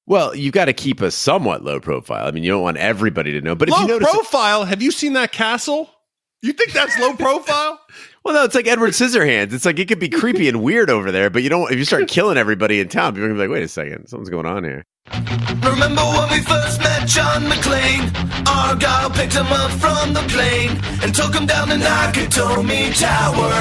Well, you've got to keep a somewhat low profile. I mean, you don't want everybody to know. But if Low you notice profile? Have you seen that castle? You think that's low profile? Well, no, it's like Edward Scissorhands. It's like it could be creepy and weird over there, but you don't. If you start killing everybody in town, people are gonna be like, "Wait a second, something's going on here." Remember when we first met John McClane? Argyle picked him up from the plane and took him down the Nakatomi Tower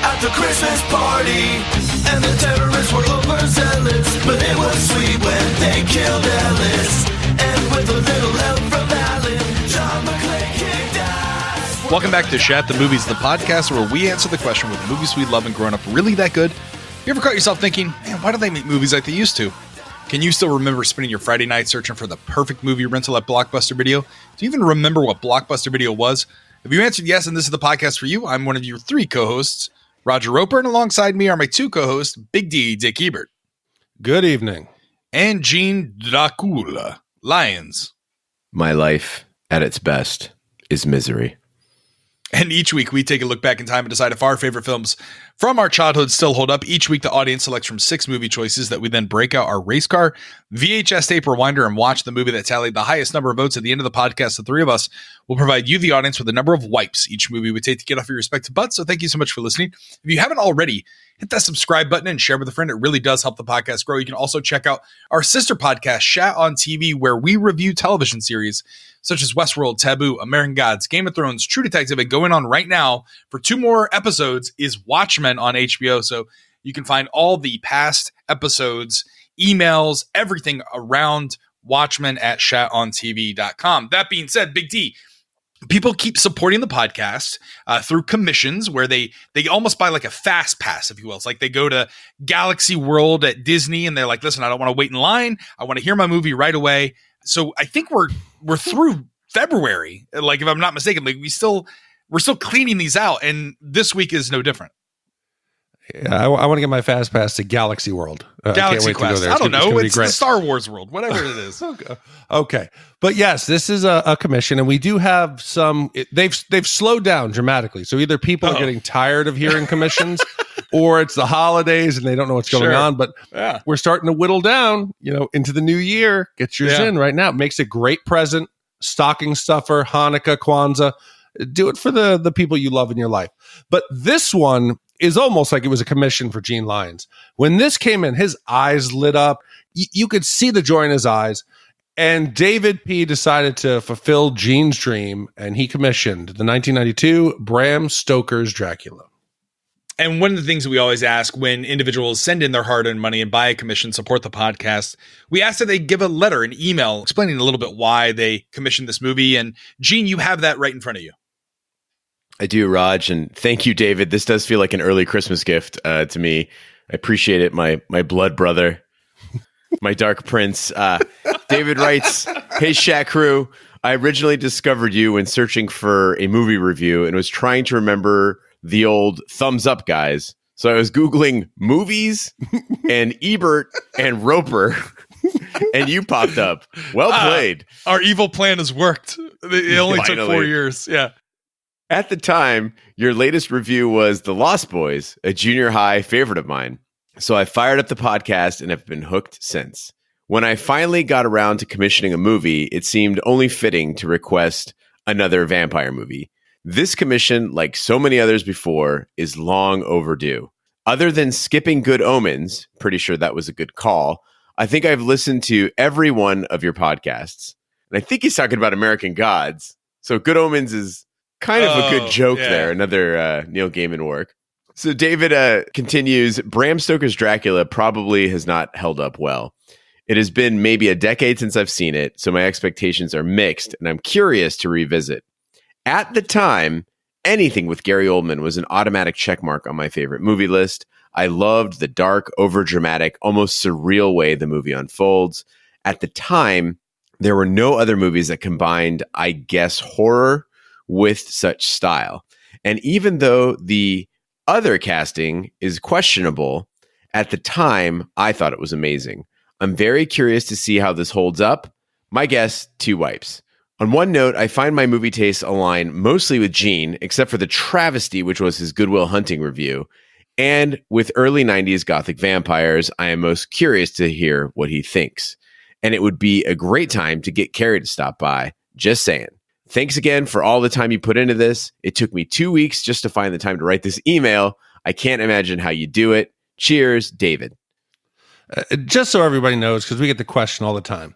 at the Christmas party. And the terrorists were overzealous, but it was sweet when they killed Ellis. And with a little help from Alan, John McClane kicked ass. Welcome back to Shat, the Movies, the podcast where we answer the question, were the movies we love and growing up really that good? You ever caught yourself thinking, man, why don't they make movies like they used to? Can you still remember spending your Friday night searching for the perfect movie rental at Blockbuster Video? Do you even remember what Blockbuster Video was? If you answered yes, and this is the podcast for you, I'm one of your three co-hosts, Roger Roper, and alongside me are my two co-hosts, Big D, Dick Ebert. Good evening. And Gene Dracula Lyons. My life, at its best, is misery. And each week we take a look back in time and decide if our favorite films from our childhood still hold up. Each week the audience selects from 6 movie choices that we then break out our race car, VHS tape rewinder, and watch the movie that tallied the highest number of votes. At the end of the podcast, the three of us will provide you, the audience, with a number of wipes each movie would take to get off your respective butts. So thank you so much for listening. If you haven't already, hit that subscribe button and share with a friend. It really does help the podcast grow. You can also check out our sister podcast, Shat on TV, where we review television series such as Westworld, Taboo, American Gods, Game of Thrones, True Detective, and going on right now for 2 more episodes is Watchmen on HBO. So you can find all the past episodes, emails, everything around Watchmen at shatontv.com. That being said, Big D, people keep supporting the podcast through commissions where they almost buy like a fast pass, if you will. It's like they go to Galaxy World at Disney and they're like, listen, I don't want to wait in line. I want to hear my movie right away. So I think we're through February. Like, if I'm not mistaken, like we're still cleaning these out. And this week is no different. Yeah, I want to get my fast pass to Galaxy World. Galaxy Quest. I don't know. It's the Star Wars world, whatever it is. Okay. But yes, this is a commission, and we do have some. They've slowed down dramatically. So either people are getting tired of hearing commissions, or it's the holidays and they don't know what's going on. But we're starting to whittle down, into the new year. Get yours in right now. It makes a great present. Stocking stuffer, Hanukkah, Kwanzaa. Do it for the people you love in your life. But this one is almost like it was a commission for Gene Lyons. When this came in, his eyes lit up. You could see the joy in his eyes. And David P. decided to fulfill Gene's dream, and he commissioned the 1992 Bram Stoker's Dracula. And one of the things that we always ask when individuals send in their hard-earned money and buy a commission, support the podcast, we ask that they give a letter, an email, explaining a little bit why they commissioned this movie. And Gene, you have that right in front of you. I do, Raj, and thank you, David. This does feel like an early Christmas gift to me. I appreciate it, my blood brother, my dark prince. David writes, "Hey, Shat crew, I originally discovered you when searching for a movie review and was trying to remember the old thumbs up guys. So I was Googling movies and Ebert and Roper, and you popped up. Well played. Our evil plan has worked. It only took 4 years. Yeah. At the time, your latest review was The Lost Boys, a junior high favorite of mine. So I fired up the podcast and have been hooked since. When I finally got around to commissioning a movie, it seemed only fitting to request another vampire movie. This commission, like so many others before, is long overdue. Other than skipping Good Omens, pretty sure that was a good call, I think I've listened to every one of your podcasts. And I think he's talking about American Gods. So Good Omens is kind of a good joke there. Another Neil Gaiman work. So David continues, Bram Stoker's Dracula probably has not held up well. It has been maybe a decade since I've seen it, so my expectations are mixed, and I'm curious to revisit. At the time, anything with Gary Oldman was an automatic checkmark on my favorite movie list. I loved the dark, overdramatic, almost surreal way the movie unfolds. At the time, there were no other movies that combined, I guess, horror with such style. And even though the other casting is questionable, at the time, I thought it was amazing. I'm very curious to see how this holds up. My guess, 2 wipes. On one note, I find my movie tastes align mostly with Gene, except for the travesty, which was his Good Will Hunting review. And with early 90s Gothic vampires, I am most curious to hear what he thinks. and it would be a great time to get Carrie to stop by. Just saying. Thanks again for all the time you put into this. It took me 2 weeks just to find the time to write this email. I can't imagine how you do it. Cheers, David. Just so everybody knows, because we get the question all the time.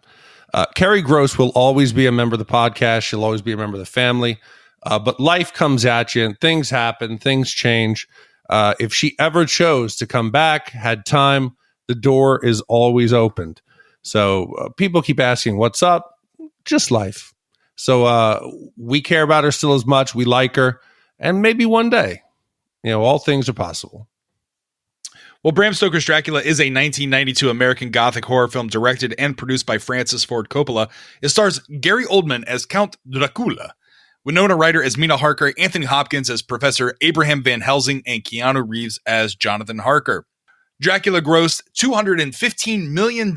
Carrie Gross will always be a member of the podcast. She'll always be a member of the family. But life comes at you and things happen, things change. If she ever chose to come back, had time, the door is always opened. So people keep asking, what's up? Just life. So we care about her still as much. We like her. And maybe one day, all things are possible. Well, Bram Stoker's Dracula is a 1992 American Gothic horror film directed and produced by Francis Ford Coppola. It stars Gary Oldman as Count Dracula, Winona Ryder as Mina Harker, Anthony Hopkins as Professor Abraham Van Helsing, and Keanu Reeves as Jonathan Harker. Dracula grossed $215 million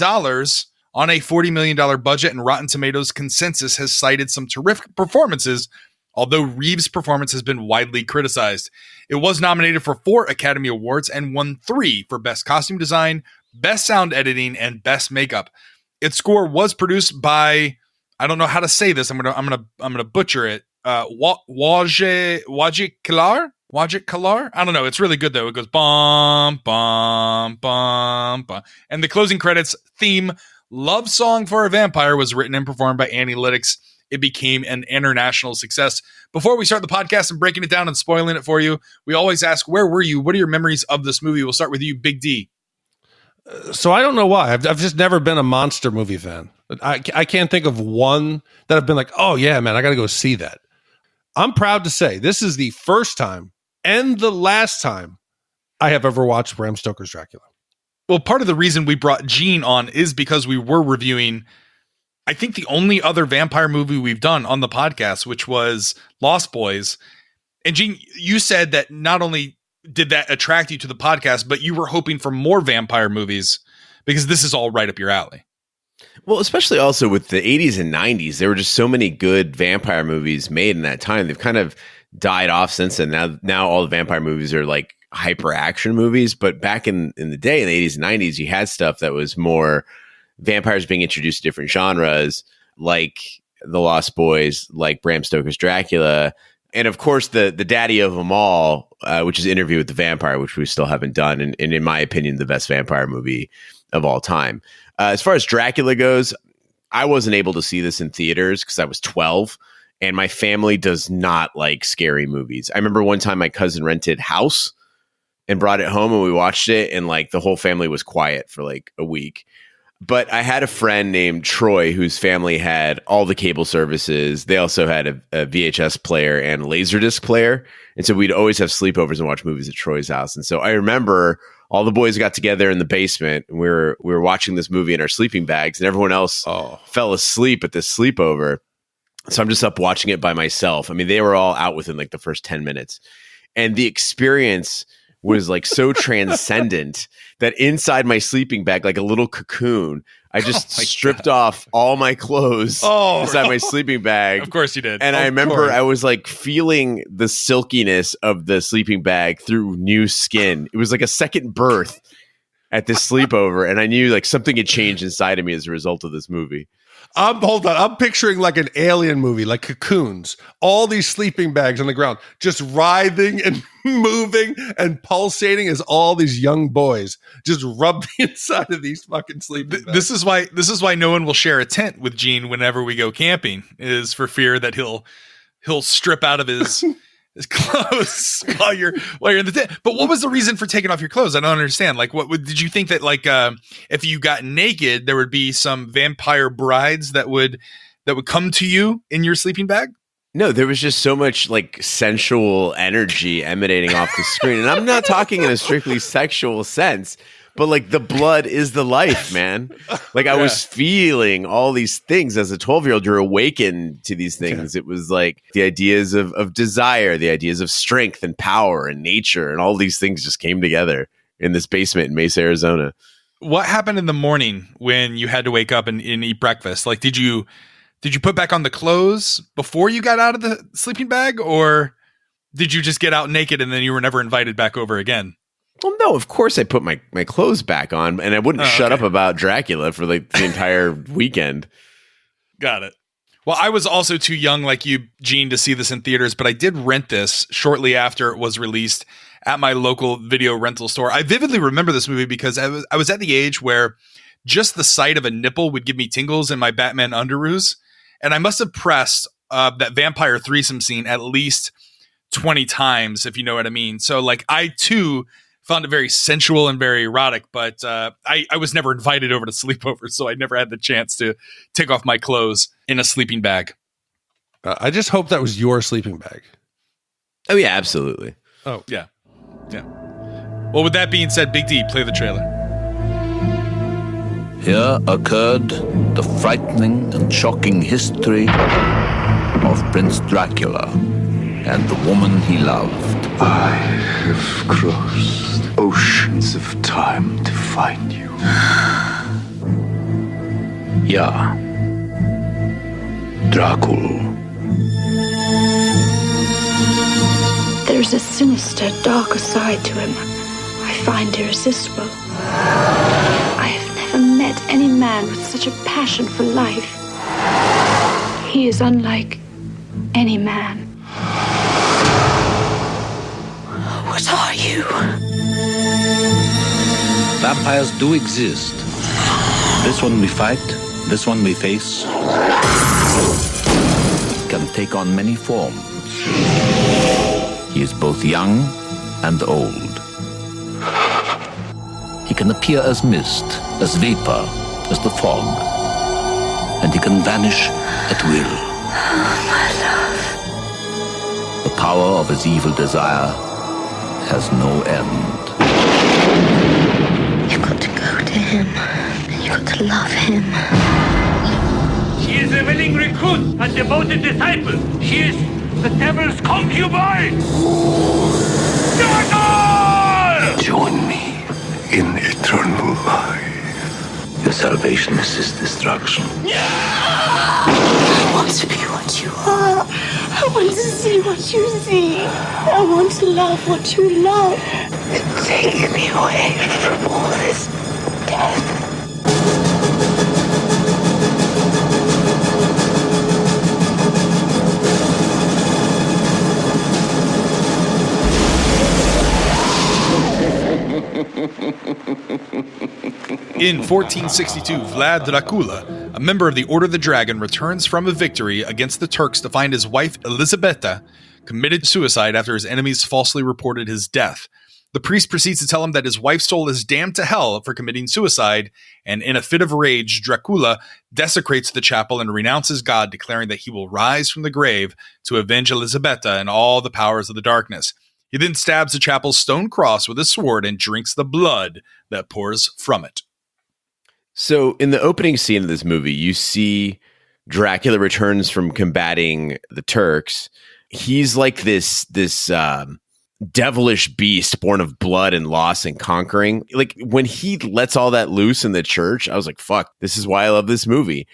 on a $40 million budget, and Rotten Tomatoes consensus has cited some terrific performances, although Reeves' performance has been widely criticized. It was nominated for 4 Academy Awards and won 3 for Best Costume Design, Best Sound Editing, and Best Makeup. Its score was produced by, I don't know how to say this, I'm gonna butcher it. Wajid Kalar? I don't know. It's really good though. It goes bum bum bum bum, and the closing credits theme "Love Song for a Vampire" was written and performed by Annie Lennox. It became an international success. Before we start the podcast and breaking it down and spoiling it for you, we always ask, where were you? What are your memories of this movie? We'll start with you, Big D. So I don't know why. I've just never been a monster movie fan. I can't think of one that I've been like, oh yeah, man, I got to go see that. I'm proud to say this is the first time and the last time I have ever watched Bram Stoker's Dracula. Well, part of the reason we brought Gene on is because we were reviewing, I think, the only other vampire movie we've done on the podcast, which was Lost Boys. And Gene, you said that not only did that attract you to the podcast, but you were hoping for more vampire movies because this is all right up your alley. Well, especially also with the 80s and 90s, there were just so many good vampire movies made in that time. They've kind of died off since then. Now all the vampire movies are like hyper action movies. But back in the day, in the 80s and 90s, you had stuff that was more vampires being introduced to different genres, like The Lost Boys, like Bram Stoker's Dracula. And of course, the daddy of them all, which is Interview with the Vampire, which we still haven't done. And in my opinion, the best vampire movie of all time. As far as Dracula goes, I wasn't able to see this in theaters because I was 12 and my family does not like scary movies. I remember one time my cousin rented House and brought it home and we watched it and like the whole family was quiet for like a week. But I had a friend named Troy whose family had all the cable services. They also had a VHS player and Laserdisc player. And so we'd always have sleepovers and watch movies at Troy's house. And so I remember all the boys got together in the basement and we were watching this movie in our sleeping bags and everyone else fell asleep at this sleepover. So I'm just up watching it by myself. I mean, they were all out within like the first 10 minutes. And the experience was like so transcendent that inside my sleeping bag, like a little cocoon, I just stripped off all my clothes inside my sleeping bag. Of course you did. And I remember I was like feeling the silkiness of the sleeping bag through new skin. It was like a second birth at this sleepover. And I knew like something had changed inside of me as a result of this movie. Hold on. I'm picturing like an alien movie, like cocoons, all these sleeping bags on the ground, just writhing and moving and pulsating as all these young boys just rub the inside of these fucking sleeping bags. This is why no one will share a tent with Gene whenever we go camping, is for fear that he'll strip out of his clothes while you're in the tent. But what was the reason for taking off your clothes? I don't understand. Like, did you think that like if you got naked, there would be some vampire brides that would come to you in your sleeping bag? No, there was just so much like sensual energy emanating off the screen, and I'm not talking in a strictly sexual sense. But like the blood is the life, man. Like I was feeling all these things as a 12-year-old. You're awakened to these things. It was like the ideas of desire, the ideas of strength and power and nature, and all these things just came together in this basement in Mesa, Arizona. What happened in the morning when you had to wake up and eat breakfast? Like, did you put back on the clothes before you got out of the sleeping bag, or did you just get out naked and then you were never invited back over again? Well, no, of course I put my clothes back on, and I wouldn't shut up about Dracula for like the entire weekend. Got it. Well, I was also too young like you, Gene, to see this in theaters, but I did rent this shortly after it was released at my local video rental store. I vividly remember this movie because I was at the age where just the sight of a nipple would give me tingles in my Batman underoos. And I must have pressed that vampire threesome scene at least 20 times, if you know what I mean. So like I too found it very sensual and very erotic, but I was never invited over to sleepover, so I never had the chance to take off my clothes in a sleeping bag. I just hope that was your sleeping bag. Oh, yeah, absolutely. Oh, yeah. Yeah. Well, with that being said, Big D, play the trailer. Here occurred the frightening and shocking history of Prince Dracula and the woman he loved. I have crossed oceans of time to find you. Ja, Dracula. There's a sinister, darker side to him. I find irresistible. I have never met any man with such a passion for life. He is unlike any man. What are you? Vampires do exist. This one we fight, this one we face. Can take on many forms. He is both young and old. He can appear as mist, as vapor, as the fog. And he can vanish at will. My love. The power of his evil desire has no end. You've got to go to him. You've got to love him. She is a willing recruit and devoted disciple. She is the devil's concubine. Dragon! Join me in eternal life. Your salvation is his destruction. I want to be what you are. I want to see what you see. I want to love what you love. Take me away from all this death. In 1462, Vlad Dracula, a member of the Order of the Dragon, returns from a victory against the Turks to find his wife Elisabetta committed suicide after his enemies falsely reported his death. The priest proceeds to tell him that his wife's soul is damned to hell for committing suicide, and in a fit of rage, Dracula desecrates the chapel and renounces God, declaring that he will rise from the grave to avenge Elisabetta and all the powers of the darkness. He then stabs the chapel's stone cross with his sword and drinks the blood that pours from it. So in the opening scene of this movie, you see Dracula returns from combating the Turks. He's like this devilish beast born of blood and loss and conquering. Like when he lets all that loose in the church, I was like, fuck, this is why I love this movie.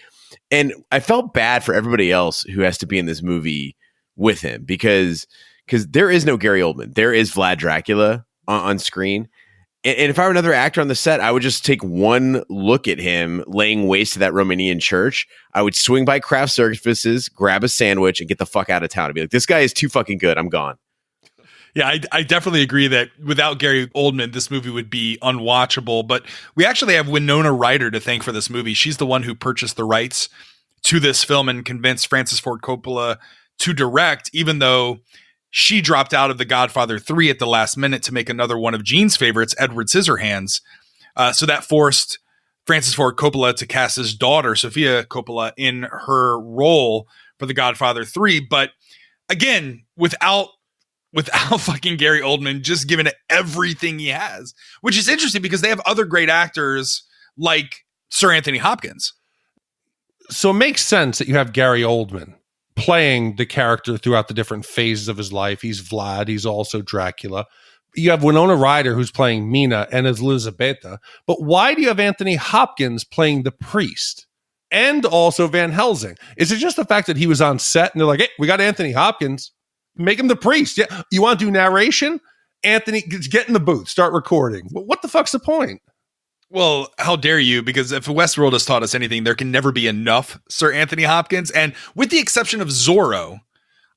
And I felt bad for everybody else who has to be in this movie with him because there is no Gary Oldman. There is Vlad Dracula on screen. And if I were another actor on the set, I would just take one look at him laying waste to that Romanian church. I would swing by craft services, grab a sandwich, and get the fuck out of town. And be like, this guy is too fucking good. I'm gone. Yeah, I definitely agree that without Gary Oldman, this movie would be unwatchable. But we actually have Winona Ryder to thank for this movie. She's the one who purchased the rights to this film and convinced Francis Ford Coppola to direct, even though she dropped out of The Godfather 3 at the last minute to make another one of Gene's favorites, Edward Scissorhands. So that forced Francis Ford Coppola to cast his daughter, Sofia Coppola, in her role for The Godfather 3. But again, without fucking Gary Oldman, just giving it everything he has, which is interesting because they have other great actors like Sir Anthony Hopkins. So it makes sense that you have Gary Oldman playing the character throughout the different phases of his life. He's Vlad. He's also Dracula. You have Winona Ryder, who's playing Mina, and is Elisabetta. But why do you have Anthony Hopkins playing the priest and also Van Helsing? Is it just the fact that he was on set and they're like, hey, we got Anthony Hopkins, make him the priest? Yeah, you want to do narration? Anthony, get in the booth, start recording. What the fuck's the point? Well, how dare you? Because if Westworld has taught us anything, there can never be enough Sir Anthony Hopkins. And with the exception of Zorro,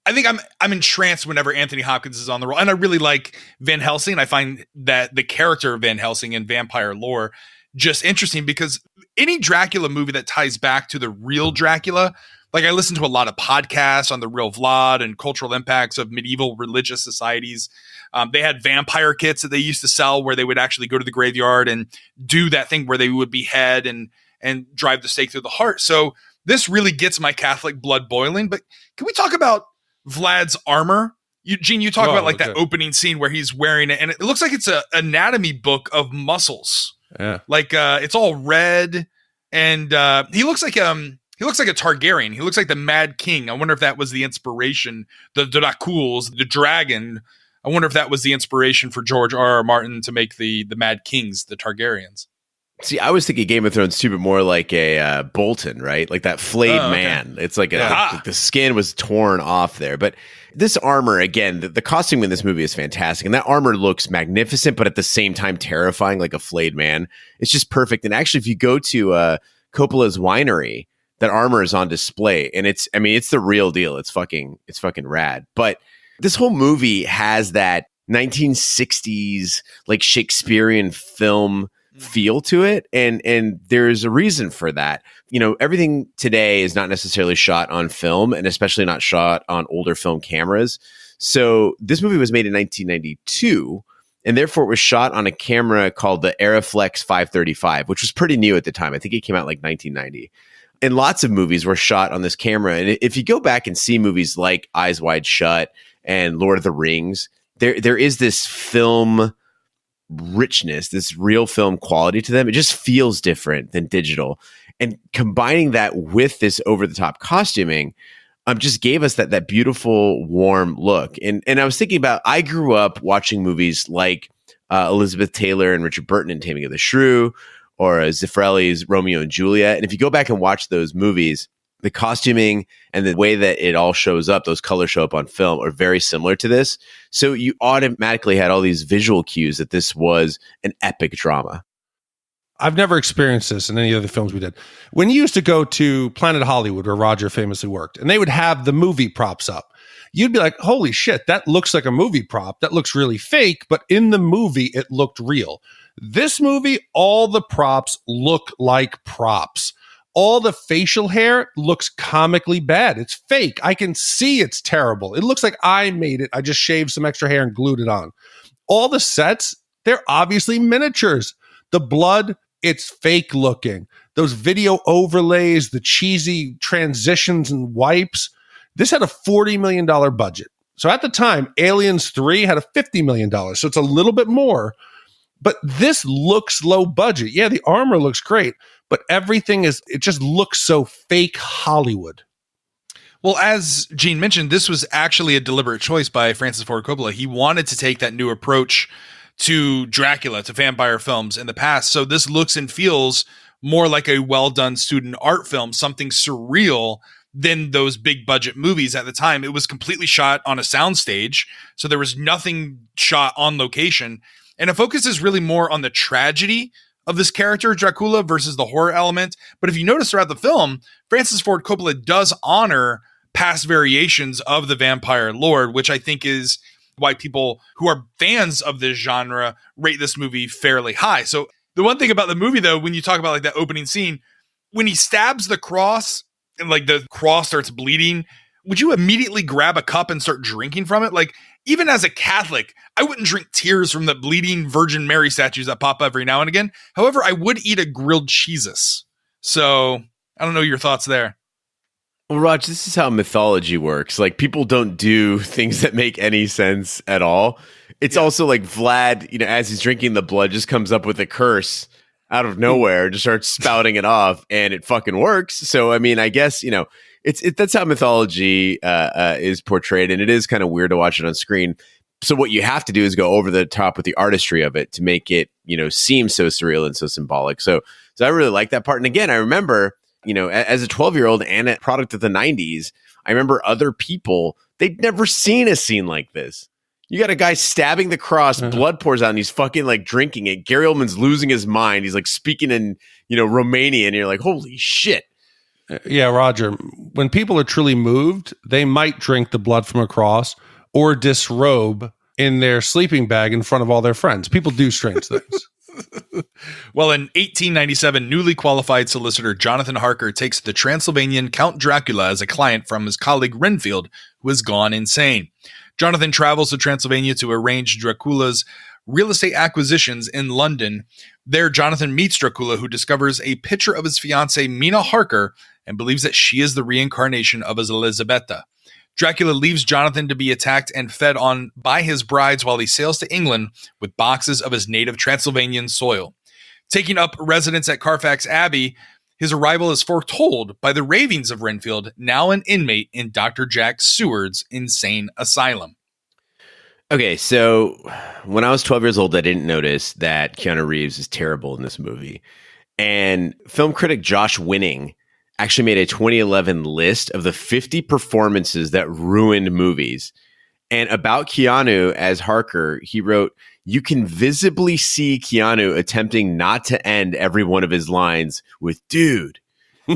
I think I'm entranced whenever Anthony Hopkins is on the role. And I really like Van Helsing. I find that the character of Van Helsing in vampire lore just interesting because any Dracula movie that ties back to the real Dracula, like I listen to a lot of podcasts on the real Vlad and cultural impacts of medieval religious societies. They had vampire kits that they used to sell where they would actually go to the graveyard and do that thing where they would behead and drive the stake through the heart. So this really gets my Catholic blood boiling. But can we talk about Vlad's armor? Gene, you talk about like that opening scene where he's wearing it, and it looks like it's an anatomy book of muscles. Yeah, like it's all red, and he looks like a Targaryen. He looks like the Mad King. I wonder if that was the inspiration. The Draculs, the dragon. I wonder if that was the inspiration for George R.R. Martin to make the Mad Kings, the Targaryens. See, I was thinking Game of Thrones too, but more like a Bolton, right? Like that flayed man. It's like the skin was torn off there. But this armor, again, the costume in this movie is fantastic. And that armor looks magnificent, but at the same time terrifying, like a flayed man. It's just perfect. And actually, if you go to Coppola's winery, that armor is on display. And it's the real deal. It's fucking rad. But this whole movie has that 1960s, like Shakespearean film feel to it, and there's a reason for that. You know, everything today is not necessarily shot on film, and especially not shot on older film cameras. So this movie was made in 1992, and therefore it was shot on a camera called the Arriflex 535, which was pretty new at the time. I think it came out like 1990. And lots of movies were shot on this camera. And if you go back and see movies like Eyes Wide Shut and Lord of the Rings, there is this film richness, this real film quality to them. It just feels different than digital. And combining that with this over-the-top costuming just gave us that beautiful, warm look. And I was thinking about, I grew up watching movies like Elizabeth Taylor and Richard Burton in Taming of the Shrew, or Zeffirelli's Romeo and Juliet. And if you go back and watch those movies, the costuming and the way that it all shows up, those colors show up on film, are very similar to this. So you automatically had all these visual cues that this was an epic drama. I've never experienced this in any of the films we did. When you used to go to Planet Hollywood, where Roger famously worked, and they would have the movie props up, you'd be like, holy shit, that looks like a movie prop. That looks really fake, but in the movie, it looked real. This movie, all the props look like props. All the facial hair looks comically bad. It's fake. I can see it's terrible. It looks like I made it. I just shaved some extra hair and glued it on. All the sets, they're obviously miniatures. The blood, it's fake looking. Those video overlays, the cheesy transitions and wipes. This had a $40 million budget. So at the time, Aliens 3 had a $50 million. So it's a little bit more. But this looks low budget. Yeah, the armor looks great, but everything it just looks so fake Hollywood. Well, as Gene mentioned, this was actually a deliberate choice by Francis Ford Coppola. He wanted to take that new approach to Dracula, to vampire films in the past. So this looks and feels more like a well-done student art film, something surreal than those big budget movies at the time. It was completely shot on a soundstage, so there was nothing shot on location. And it focuses really more on the tragedy of this character, Dracula, versus the horror element. But if you notice throughout the film, Francis Ford Coppola does honor past variations of the vampire lore, which I think is why people who are fans of this genre rate this movie fairly high. So the one thing about the movie, though, when you talk about like that opening scene, when he stabs the cross and like the cross starts bleeding, would you immediately grab a cup and start drinking from it? Like, even as a Catholic, I wouldn't drink tears from the bleeding Virgin Mary statues that pop up every now and again. However, I would eat a grilled cheeses. So I don't know your thoughts there. Well, Raj, this is how mythology works. Like, people don't do things that make any sense at all. It's also like Vlad, you know, as he's drinking the blood, just comes up with a curse out of nowhere, just starts spouting it off, and it fucking works. So, I mean, I guess, you know, that's how mythology is portrayed, and it is kind of weird to watch it on screen. So what you have to do is go over the top with the artistry of it to make it, you know, seem so surreal and so symbolic. So I really like that part. And again, I remember, you know, as a 12-year-old and a product of the 90s, I remember other people, they'd never seen a scene like this. You got a guy stabbing the cross, blood pours out, and he's fucking like drinking it. Gary Oldman's losing his mind. He's like speaking in, Romanian, and you're like, holy shit. Yeah, Roger, when people are truly moved, they might drink the blood from a cross or disrobe in their sleeping bag in front of all their friends. People do strange things. Well, in 1897, newly qualified solicitor Jonathan Harker takes the Transylvanian Count Dracula as a client from his colleague Renfield, who has gone insane. Jonathan travels to Transylvania to arrange Dracula's real estate acquisitions in London. There, Jonathan meets Dracula, who discovers a picture of his fiancée, Mina Harker, and believes that she is the reincarnation of his Elisabetta. Dracula leaves Jonathan to be attacked and fed on by his brides while he sails to England with boxes of his native Transylvanian soil. Taking up residence at Carfax Abbey, his arrival is foretold by the ravings of Renfield, now an inmate in Dr. Jack Seward's insane asylum. Okay, so when I was 12 years old, I didn't notice that Keanu Reeves is terrible in this movie. And film critic Josh Winning actually made a 2011 list of the 50 performances that ruined movies. And about Keanu as Harker, he wrote, "You can visibly see Keanu attempting not to end every one of his lines with 'dude.'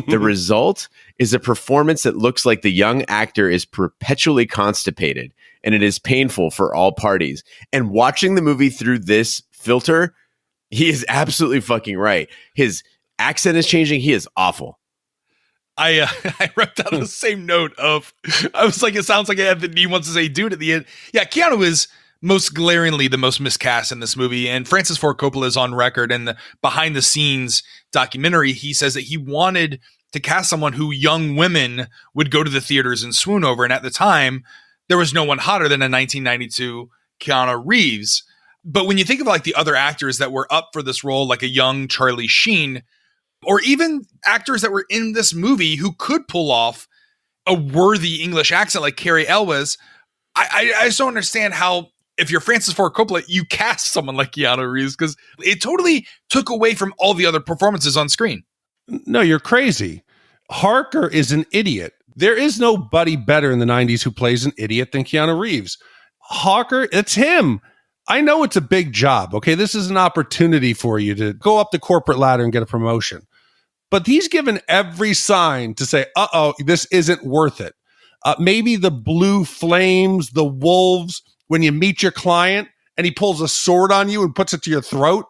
The result is a performance that looks like the young actor is perpetually constipated, and it is painful for all parties." And watching the movie through this filter, he is absolutely fucking right. His accent is changing. He is awful. I wrote down the same note of, I was like, it sounds like he wants to say dude at the end. Yeah, Keanu is most glaringly the most miscast in this movie. And Francis Ford Coppola is on record in the behind the scenes documentary. He says that he wanted to cast someone who young women would go to the theaters and swoon over. And at the time, there was no one hotter than a 1992 Keanu Reeves. But when you think of like the other actors that were up for this role, like a young Charlie Sheen, or even actors that were in this movie who could pull off a worthy English accent like Cary Elwes, I just don't understand how, if you're Francis Ford Coppola, you cast someone like Keanu Reeves, because it totally took away from all the other performances on screen. No, you're crazy. Harker is an idiot. There is nobody better in the 90s who plays an idiot than Keanu Reeves. Harker, it's him. I know it's a big job, okay? This is an opportunity for you to go up the corporate ladder and get a promotion. But he's given every sign to say, this isn't worth it. Maybe the blue flames, the wolves, when you meet your client and he pulls a sword on you and puts it to your throat.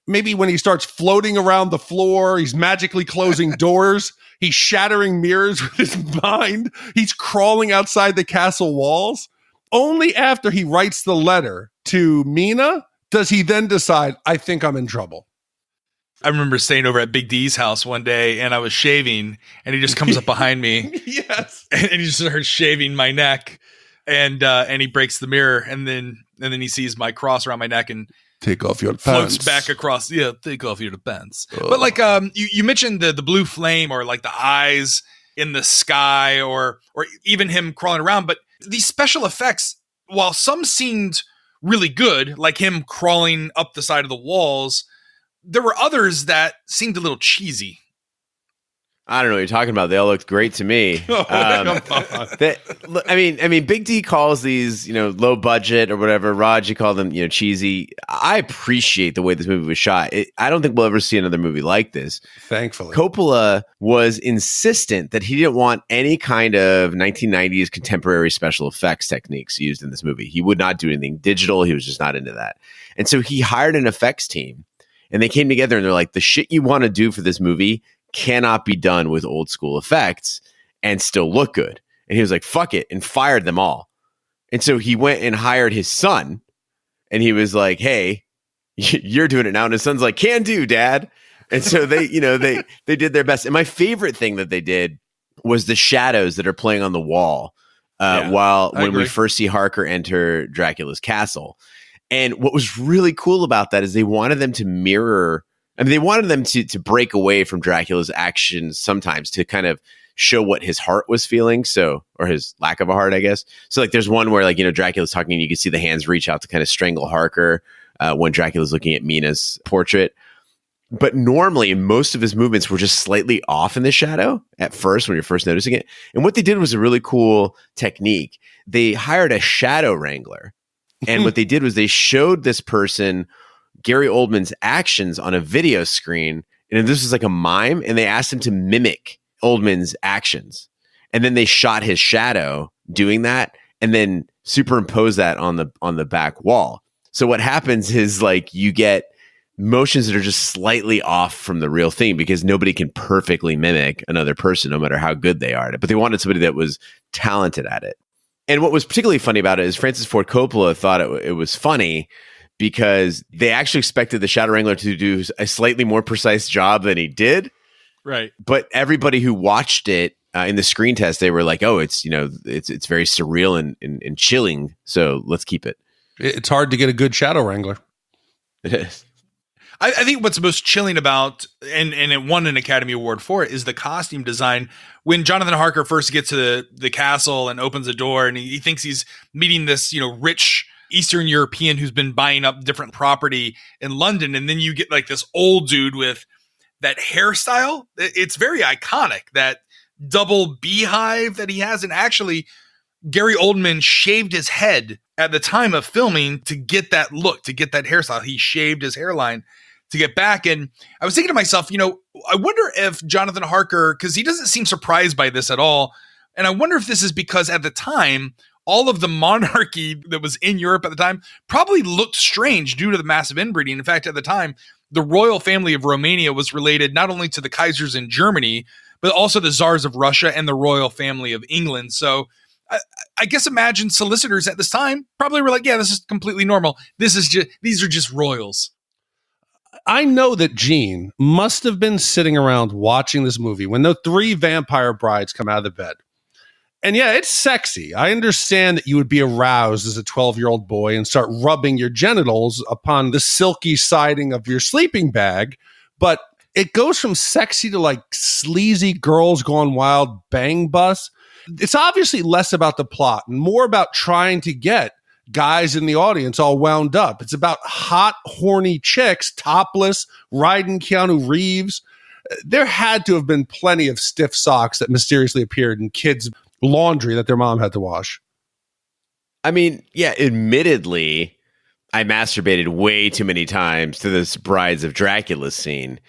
Maybe when he starts floating around the floor, he's magically closing doors. He's shattering mirrors with his mind. He's crawling outside the castle walls. Only after he writes the letter to Mina does he then decide, I think I'm in trouble. I remember staying over at Big D's house one day and I was shaving and he just comes up behind me. Yes. And he just starts shaving my neck and he breaks the mirror and then he sees my cross around my neck and take off your floats pants. back across. Yeah, take off your pants. But like you mentioned the blue flame or like the eyes in the sky or even him crawling around. But these special effects, while some seemed really good, like him crawling up the side of the walls, there were others that seemed a little cheesy. I don't know what you're talking about. They all looked great to me. I mean, Big D calls these, low budget or whatever. Raj, you call them, cheesy. I appreciate the way this movie was shot. I don't think we'll ever see another movie like this. Thankfully. Coppola was insistent that he didn't want any kind of 1990s contemporary special effects techniques used in this movie. He would not do anything digital. He was just not into that. And so he hired an effects team and they came together and they're like, the shit you want to do for this movie cannot be done with old school effects and still look good. And he was like, fuck it, and fired them all. And so he went and hired his son and he was like, hey, you're doing it now. And his son's like, can do, Dad. And so they did their best. And my favorite thing that they did was the shadows that are playing on the wall when we first see Harker enter Dracula's castle. And what was really cool about that is they wanted them to mirror, they wanted them to break away from Dracula's actions sometimes to kind of show what his heart was feeling. So, or his lack of a heart, I guess. So like there's one where Dracula's talking and you can see the hands reach out to kind of strangle Harker when Dracula's looking at Mina's portrait. But normally most of his movements were just slightly off in the shadow at first when you're first noticing it. And what they did was a really cool technique. They hired a shadow wrangler And what they did was they showed this person, Gary Oldman's actions on a video screen. And this was like a mime. And they asked him to mimic Oldman's actions. And then they shot his shadow doing that and then superimpose that on the back wall. So what happens is like you get motions that are just slightly off from the real thing because nobody can perfectly mimic another person, no matter how good they are at it. But they wanted somebody that was talented at it. And what was particularly funny about it is Francis Ford Coppola thought it was funny because they actually expected the Shadow Wrangler to do a slightly more precise job than he did. Right. But everybody who watched it in the screen test, they were like, "Oh, it's very surreal and chilling. So let's keep it." It's hard to get a good Shadow Wrangler. It is. I think what's most chilling about, and it won an Academy Award for it, is the costume design. When Jonathan Harker first gets to the castle and opens the door, and he thinks he's meeting this, rich Eastern European who's been buying up different property in London, and then you get like this old dude with that hairstyle. It's very iconic, that double beehive that he has. And actually, Gary Oldman shaved his head at the time of filming to get that look, to get that hairstyle. He shaved his hairline to get back. And I was thinking to myself, I wonder if Jonathan Harker, because he doesn't seem surprised by this at all. And I wonder if this is because at the time, all of the monarchy that was in Europe at the time probably looked strange due to the massive inbreeding. In fact, at the time, the royal family of Romania was related not only to the Kaisers in Germany, but also the Tsars of Russia and the royal family of England. So I guess imagine solicitors at this time probably were like, yeah, this is completely normal. These are just royals. I know that Gene must have been sitting around watching this movie when the 3 vampire brides come out of the bed. And yeah, it's sexy. I understand that you would be aroused as a 12-year-old boy and start rubbing your genitals upon the silky siding of your sleeping bag. But it goes from sexy to like sleazy girls gone wild bang bus. It's obviously less about the plot and more about trying to get guys in the audience all wound up. It's about hot, horny chicks, topless, riding Keanu Reeves. There had to have been plenty of stiff socks that mysteriously appeared in kids' laundry that their mom had to wash. I mean, yeah, admittedly, I masturbated way too many times to this Brides of Dracula scene.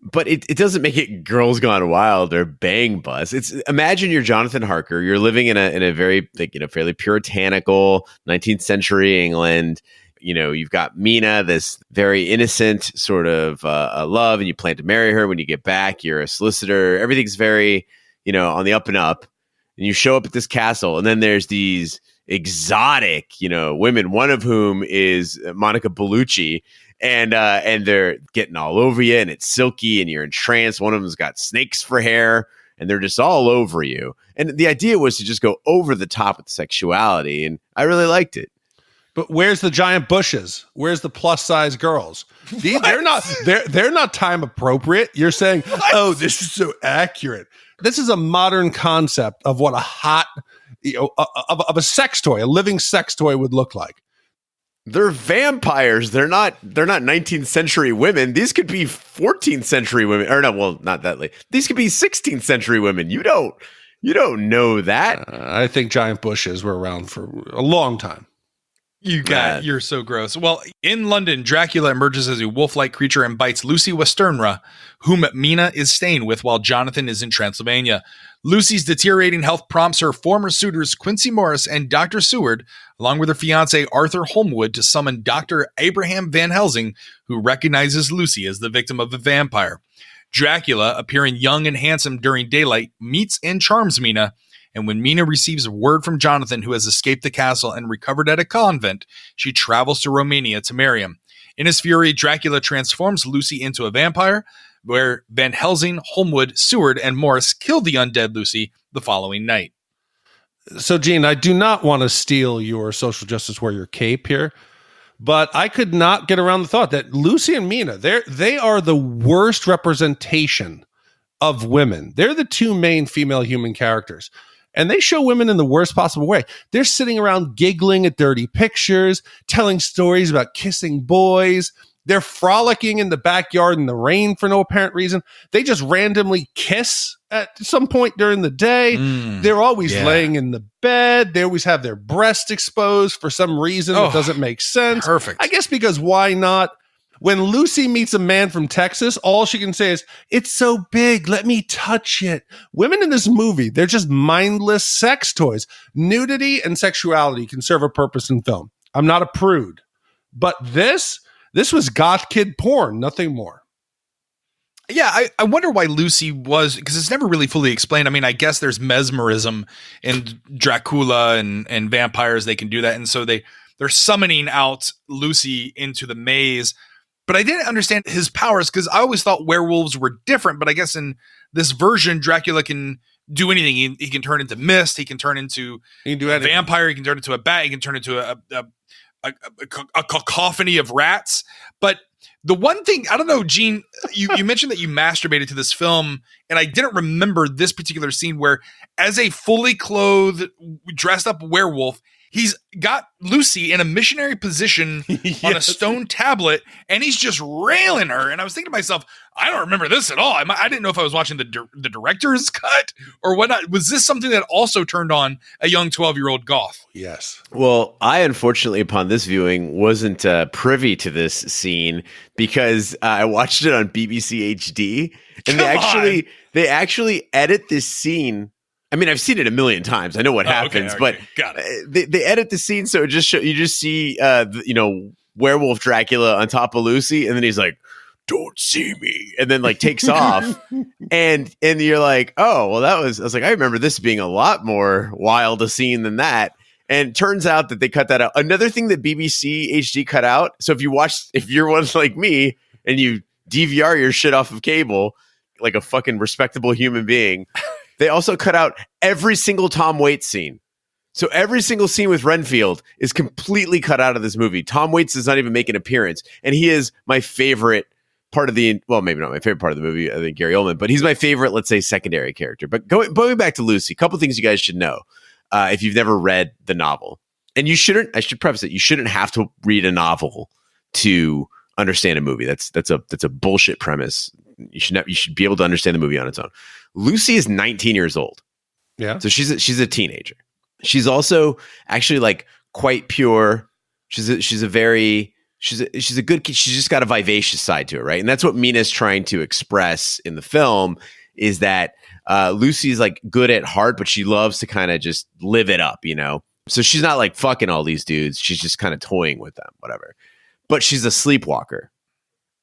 But it doesn't make it Girls Gone Wild or Bang Bus. It's imagine you're Jonathan Harker. You're living in a very fairly puritanical 19th century England. You've got Mina, this very innocent sort of love, and you plan to marry her. When you get back, you're a solicitor. Everything's very on the up and up. And you show up at this castle, and then there's these exotic women. One of whom is Monica Bellucci. And they're getting all over you, and it's silky, and you're entranced. One of them's got snakes for hair, and they're just all over you. And the idea was to just go over the top with sexuality, and I really liked it. But where's the giant bushes? Where's the plus size girls? They're not time appropriate. You're saying, oh, this is so accurate. This is a modern concept of what a hot, of a sex toy, a living sex toy would look like. They're vampires. They're not 19th century women. These could be 14th century women. Or no, well, not that late. These could be 16th century women. You don't know that. I think giant bushes were around for a long time. You're so gross. Well, in London, Dracula emerges as a wolf-like creature and bites Lucy Westenra, whom Mina is staying with while Jonathan is in Transylvania. Lucy's deteriorating health prompts her former suitors Quincy Morris and Dr. Seward, along with her fiancé Arthur Holmwood, to summon Dr. Abraham Van Helsing, who recognizes Lucy as the victim of a vampire. Dracula, appearing young and handsome during daylight, meets and charms Mina, and when Mina receives word from Jonathan, who has escaped the castle and recovered at a convent, she travels to Romania to marry him. In his fury, Dracula transforms Lucy into a vampire, where Van Helsing, Holmwood, Seward, and Morris kill the undead Lucy the following night. So, Gene, I do not want to steal your social justice warrior cape here, but I could not get around the thought that Lucy and Mina, they are the worst representation of women. They're the 2 main female human characters. And they show women in the worst possible way. They're sitting around giggling at dirty pictures, telling stories about kissing boys. They're frolicking in the backyard in the rain for no apparent reason. They just randomly kiss at some point during the day. They're always laying in the bed. They always have their breast exposed for some reason that doesn't make sense. Perfect. I guess because why not? When Lucy meets a man from Texas, all she can say is, "It's so big, let me touch it." Women in this movie, they're just mindless sex toys. Nudity and sexuality can serve a purpose in film. I'm not a prude. But this was goth kid porn, nothing more. Yeah, I wonder why Lucy was, because it's never really fully explained. I mean, I guess there's mesmerism in Dracula and vampires. They can do that. And so they're summoning out Lucy into the maze. But I didn't understand his powers because I always thought werewolves were different. But I guess in this version, Dracula can do anything. He can turn into mist. He can turn into a vampire. He can turn into a bat. He can turn into a cacophony of rats. But the one thing, I don't know, Gene, you mentioned that you masturbated to this film, and I didn't remember this particular scene where, as a fully clothed, dressed up werewolf, he's got Lucy in a missionary position on a stone tablet, and he's just railing her. And I was thinking to myself, I don't remember this at all. I didn't know if I was watching the director's cut or whatnot. Was this something that also turned on a young 12-year-old goth? Yes. Well, I unfortunately, upon this viewing, wasn't privy to this scene because I watched it on BBC HD, and they actually edit this scene. I mean, I've seen it a million times. I know what happens, but got it. They edit the scene so it you just see werewolf Dracula on top of Lucy, and then he's like, "Don't see me," and then like takes off, and you're like, "Oh, well, I was like, I remember this being a lot more wild a scene than that." And turns out that they cut that out. Another thing that BBC HD cut out. So if you're one like me and you DVR your shit off of cable like a fucking respectable human being. They also cut out every single Tom Waits scene. So every single scene with Renfield is completely cut out of this movie. Tom Waits does not even make an appearance. And he is my favorite part of maybe not my favorite part of the movie, I think Gary Oldman, but he's my favorite, let's say, secondary character. But going back to Lucy, a couple things you guys should know if you've never read the novel. And I should preface it, you shouldn't have to read a novel to understand a movie. That's a bullshit premise. You should be able to understand the movie on its own. Lucy is 19 years old. Yeah. So she's a teenager. She's also actually like quite pure. She's a good kid. She's just got a vivacious side to her, right? And that's what Mina's trying to express in the film is that Lucy's like good at heart, but she loves to kind of just live it up, you know? So she's not like fucking all these dudes. She's just kind of toying with them, whatever. But she's a sleepwalker.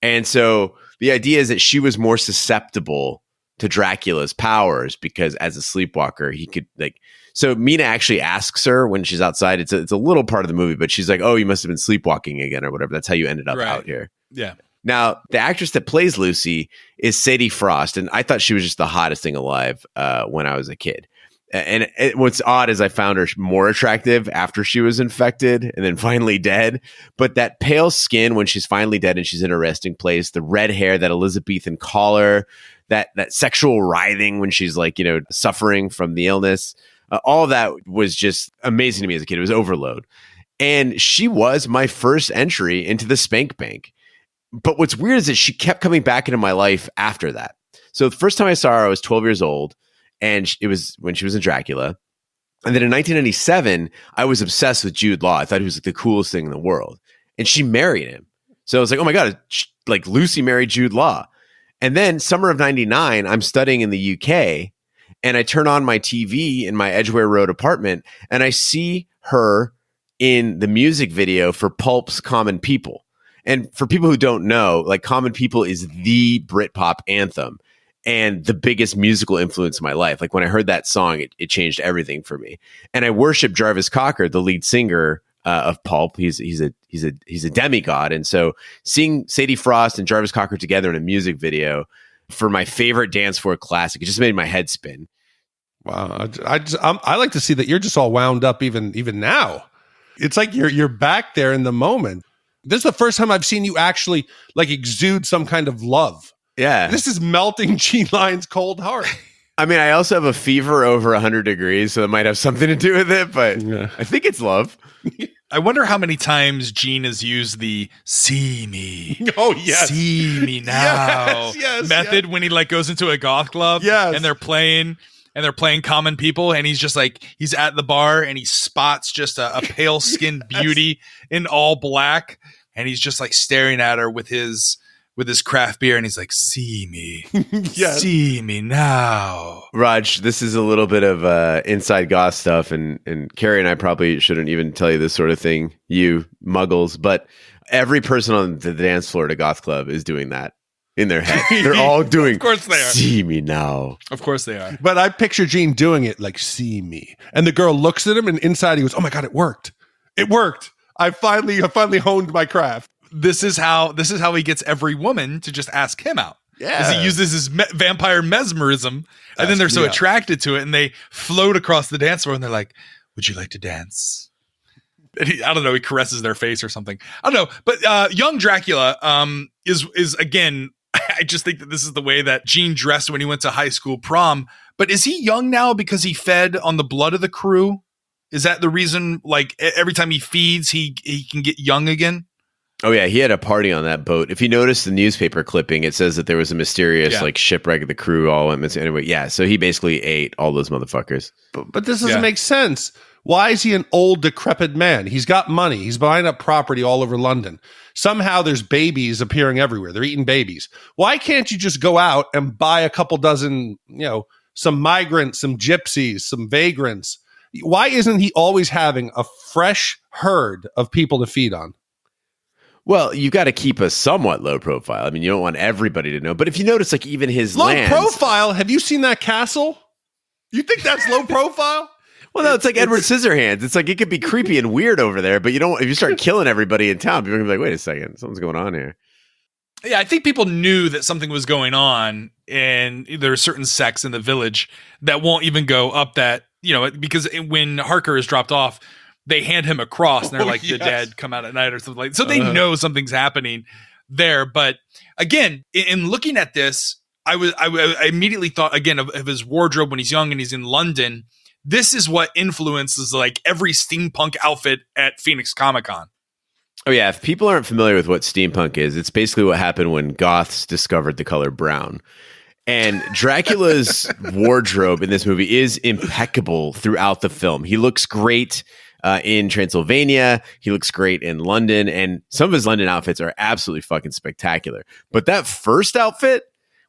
And so the idea is that she was more susceptible to Dracula's powers because as a sleepwalker, he could like, so Mina actually asks her when she's outside, it's a little part of the movie, but she's like, "Oh, you must have been sleepwalking again," or whatever. That's how you ended up out here. Yeah. Now, the actress that plays Lucy is Sadie Frost, and I thought she was just the hottest thing alive when I was a kid. And what's odd is I found her more attractive after she was infected and then finally dead. But that pale skin when she's finally dead and she's in a resting place, the red hair, that Elizabethan collar, that sexual writhing when she's like, suffering from the illness, all of that was just amazing to me as a kid. It was overload. And she was my first entry into the spank bank. But what's weird is that she kept coming back into my life after that. So the first time I saw her, I was 12 years old. And it was when she was in Dracula. And then in 1997, I was obsessed with Jude Law. I thought he was like the coolest thing in the world. And she married him. So I was like, oh my God, like Lucy married Jude Law. And then summer of 99, I'm studying in the UK. And I turn on my TV in my Edgware Road apartment. And I see her in the music video for Pulp's Common People. And for people who don't know, like Common People is the Britpop anthem. And the biggest musical influence in my life. Like when I heard that song, it changed everything for me. And I worship Jarvis Cocker, the lead singer of Pulp. He's a demigod. And so seeing Sadie Frost and Jarvis Cocker together in a music video for my favorite dance floor classic, it just made my head spin. Wow, I like to see that you're just all wound up even now. It's like you're back there in the moment. This is the first time I've seen you actually like exude some kind of love. Yeah. This is melting Gene Lyons' cold heart. I mean, I also have a fever over 100 degrees, so it might have something to do with it, but yeah. I think it's love. I wonder how many times Gene has used the "see me, Oh, yes. see me now" Yes, method when he like goes into a goth club, Yes. and they're playing Common People, and he's just like he's at the bar and he spots just a pale skinned beauty in all black, and he's just like staring at her with his craft beer, and he's like, "See me, Yes. see me now." Raj, this is a little bit of inside goth stuff, and Carrie and I probably shouldn't even tell you this sort of thing, you muggles, but every person on the dance floor at a goth club is doing that in their head. They're all doing, Of course they are. "See me now." Of course they are. But I picture Gene doing it like, see me. And the girl looks at him and inside he goes, oh my God, it worked. It worked. I finally honed my craft. This is how he gets every woman to just ask him out. Yeah. Is he uses his vampire mesmerism, and then they're so attracted to it, and they float across the dance floor, and they're like, "Would you like to dance?" And I don't know. He caresses their face or something. I don't know. But young Dracula is again. I just think that this is the way that Gene dressed when he went to high school prom. But is he young now because he fed on the blood of the crew? Is that the reason? Like every time he feeds, he can get young again. Oh yeah, he had a party on that boat. If you notice the newspaper clipping, it says that there was a mysterious like shipwreck of the crew all went missing. Anyway, yeah, so he basically ate all those motherfuckers. But this doesn't make sense. Why is he an old, decrepit man? He's got money. He's buying up property all over London. Somehow there's babies appearing everywhere. They're eating babies. Why can't you just go out and buy a couple dozen, some migrants, some gypsies, some vagrants? Why isn't he always having a fresh herd of people to feed on? Well, you've got to keep a somewhat low profile. I mean, you don't want everybody to know. But if you notice, like even his low lands, profile, have you seen that castle? You think that's low profile? Well, no, it's like Edward Scissorhands. It's like it could be creepy and weird over there, but you don't. If you start killing everybody in town, people are gonna be like, "Wait a second, something's going on here." Yeah, I think people knew that something was going on, and there are certain sects in the village that won't even go up that, because when Harker is dropped off, they hand him a cross, and they're like, "The dead come out at night," or something like that. So they know something's happening there. But again, in looking at this, I immediately thought again of his wardrobe when he's young and he's in London. This is what influences like every steampunk outfit at Phoenix Comic-Con. Oh yeah, if people aren't familiar with what steampunk is, it's basically what happened when goths discovered the color brown. And Dracula's wardrobe in this movie is impeccable throughout the film. He looks great in Transylvania. He looks great in London. And some of his London outfits are absolutely fucking spectacular. But that first outfit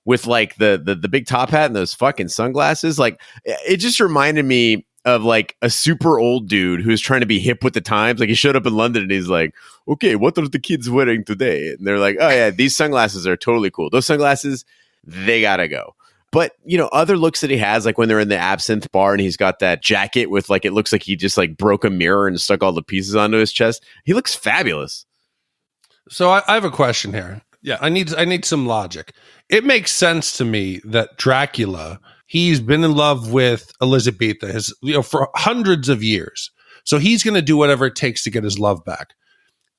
with like the big top hat and those fucking sunglasses, like it just reminded me of like a super old dude who's trying to be hip with the times. Like he showed up in London and he's like, "Okay, what are the kids wearing today?" And they're like, "Oh yeah, these sunglasses are totally cool. Those sunglasses, they gotta go." But other looks that he has, like when they're in the absinthe bar and he's got that jacket with like, it looks like he just like broke a mirror and stuck all the pieces onto his chest. He looks fabulous. So I have a question here. Yeah. I need some logic. It makes sense to me that Dracula, he's been in love with Elizabetha for hundreds of years. So he's going to do whatever it takes to get his love back.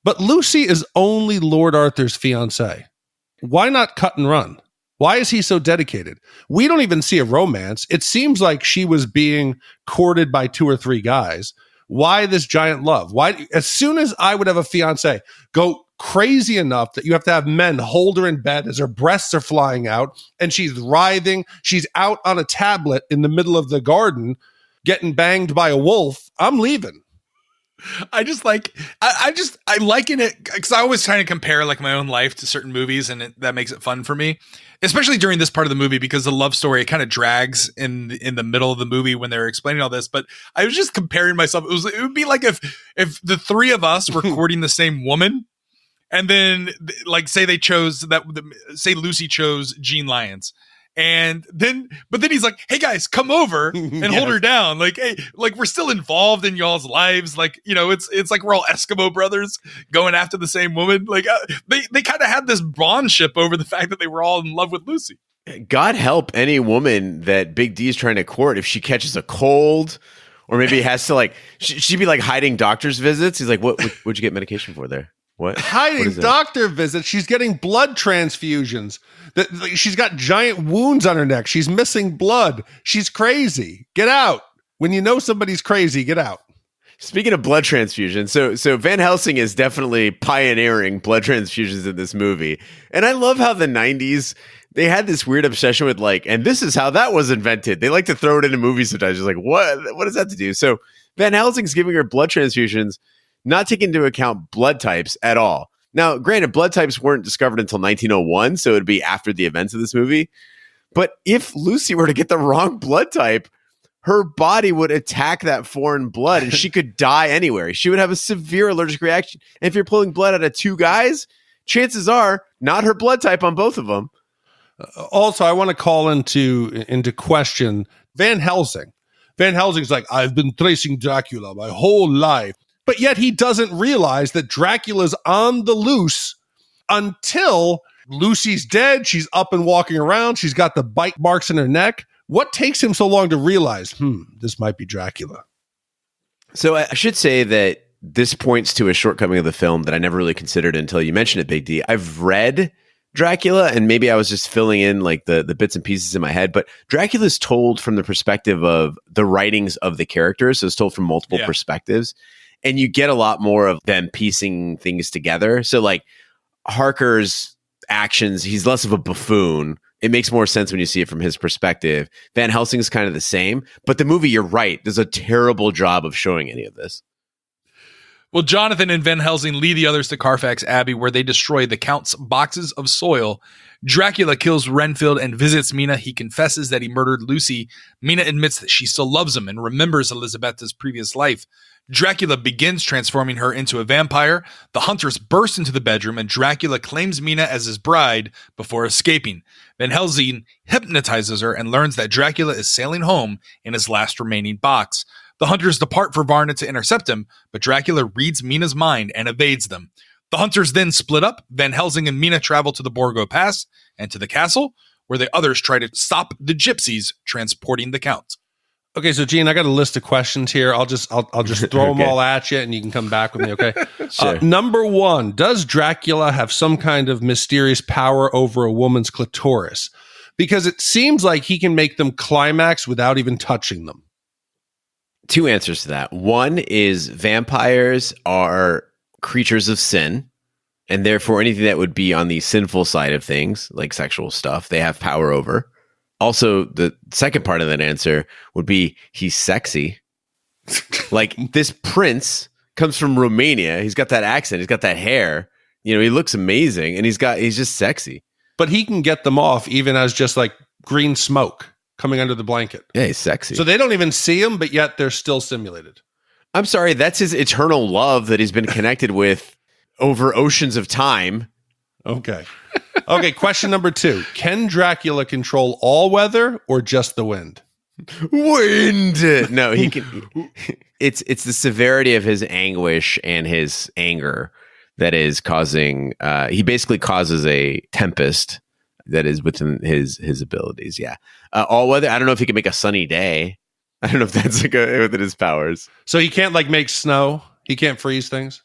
But Lucy is only Lord Arthur's fiancée. Why not cut and run? Why is he so dedicated? We don't even see a romance. It seems like she was being courted by 2 or 3 guys. Why this giant love? Why, as soon as I would have a fiancé, go crazy enough that you have to have men hold her in bed as her breasts are flying out and she's writhing. She's out on a tablet in the middle of the garden getting banged by a wolf. I'm leaving. I just like, I liken it because I always trying to compare like my own life to certain movies, and that makes it fun for me, especially during this part of the movie because the love story, it kind of drags in the middle of the movie when they're explaining all this. But I was just comparing myself. It would be like if the 3 of us were courting the same woman. And then, like, say Lucy chose Gene Lyons, but then he's like, "Hey guys, come over and hold her down." Like, hey, like we're still involved in y'all's lives. Like, it's like we're all Eskimo brothers going after the same woman. Like, they kind of had this bondship over the fact that they were all in love with Lucy. God help any woman that Big D's trying to court if she catches a cold, or maybe has to like she'd be like hiding doctor's visits. He's like, "What'd you get medication for there?" What? Hiding doctor visits. She's getting blood transfusions. She's got giant wounds on her neck. She's missing blood. She's crazy. Get out. When you know somebody's crazy, get out. Speaking of blood transfusions, so Van Helsing is definitely pioneering blood transfusions in this movie. And I love how the 90s, they had this weird obsession with like, and this is how that was invented. They like to throw it into movies sometimes. It's like, what does that have to do? So Van Helsing's giving her blood transfusions, not taking into account blood types at all. Now, granted, blood types weren't discovered until 1901, so it'd be after the events of this movie. But if Lucy were to get the wrong blood type, her body would attack that foreign blood and she could die anywhere. She would have a severe allergic reaction. And if you're pulling blood out of two guys, chances are not her blood type on both of them. Also, I want to call into question Van Helsing. Van Helsing's like, I've been tracing Dracula my whole life. But yet he doesn't realize that Dracula's on the loose until Lucy's dead. She's up and walking around. She's got the bite marks in her neck. What takes him so long to realize, this might be Dracula? So I should say that this points to a shortcoming of the film that I never really considered until you mentioned it, Big D. I've read Dracula, and maybe I was just filling in like the bits and pieces in my head, but Dracula is told from the perspective of the writings of the characters. So it's told from multiple perspectives. And you get a lot more of them piecing things together. So like Harker's actions, he's less of a buffoon. It makes more sense when you see it from his perspective. Van Helsing is kind of the same, but the movie, you're right, does a terrible job of showing any of this. Well, Jonathan and Van Helsing lead the others to Carfax Abbey, where they destroy the Count's boxes of soil. Dracula kills Renfield and visits Mina. He confesses that he murdered Lucy. Mina admits that she still loves him and remembers Elizabetha's previous life. Dracula begins transforming her into a vampire. The hunters burst into the bedroom, and Dracula claims Mina as his bride before escaping. Van Helsing hypnotizes her and learns that Dracula is sailing home in his last remaining box. The hunters depart for Varna to intercept him, but Dracula reads Mina's mind and evades them. The hunters then split up. Van Helsing and Mina travel to the Borgo Pass and to the castle, where the others try to stop the gypsies transporting the Count. Okay, so Gene, I got a list of questions here. I'll just throw them all at you, and you can come back with me. Okay. Sure. Number one: does Dracula have some kind of mysterious power over a woman's clitoris? Because it seems like he can make them climax without even touching them. Two answers to that. One is vampires are creatures of sin, and therefore anything that would be on the sinful side of things, like sexual stuff, they have power over. Also, the second part of that answer would be he's sexy. Like this prince comes from Romania. He's got that accent. He's got that hair. You know, he looks amazing, and he's just sexy. But he can get them off even as just like green smoke coming under the blanket. Yeah, he's sexy. So they don't even see him, but yet they're still simulated. I'm sorry, that's his eternal love that he's been connected with over oceans of time. Okay. Okay, question number 2. Can Dracula control all weather or just the wind? Wind! No, he can. It's the severity of his anguish and his anger that is causing, he basically causes a tempest that is within his abilities, yeah. All weather, I don't know if he can make a sunny day. I don't know if that's like within his powers. So he can't like make snow? He can't freeze things?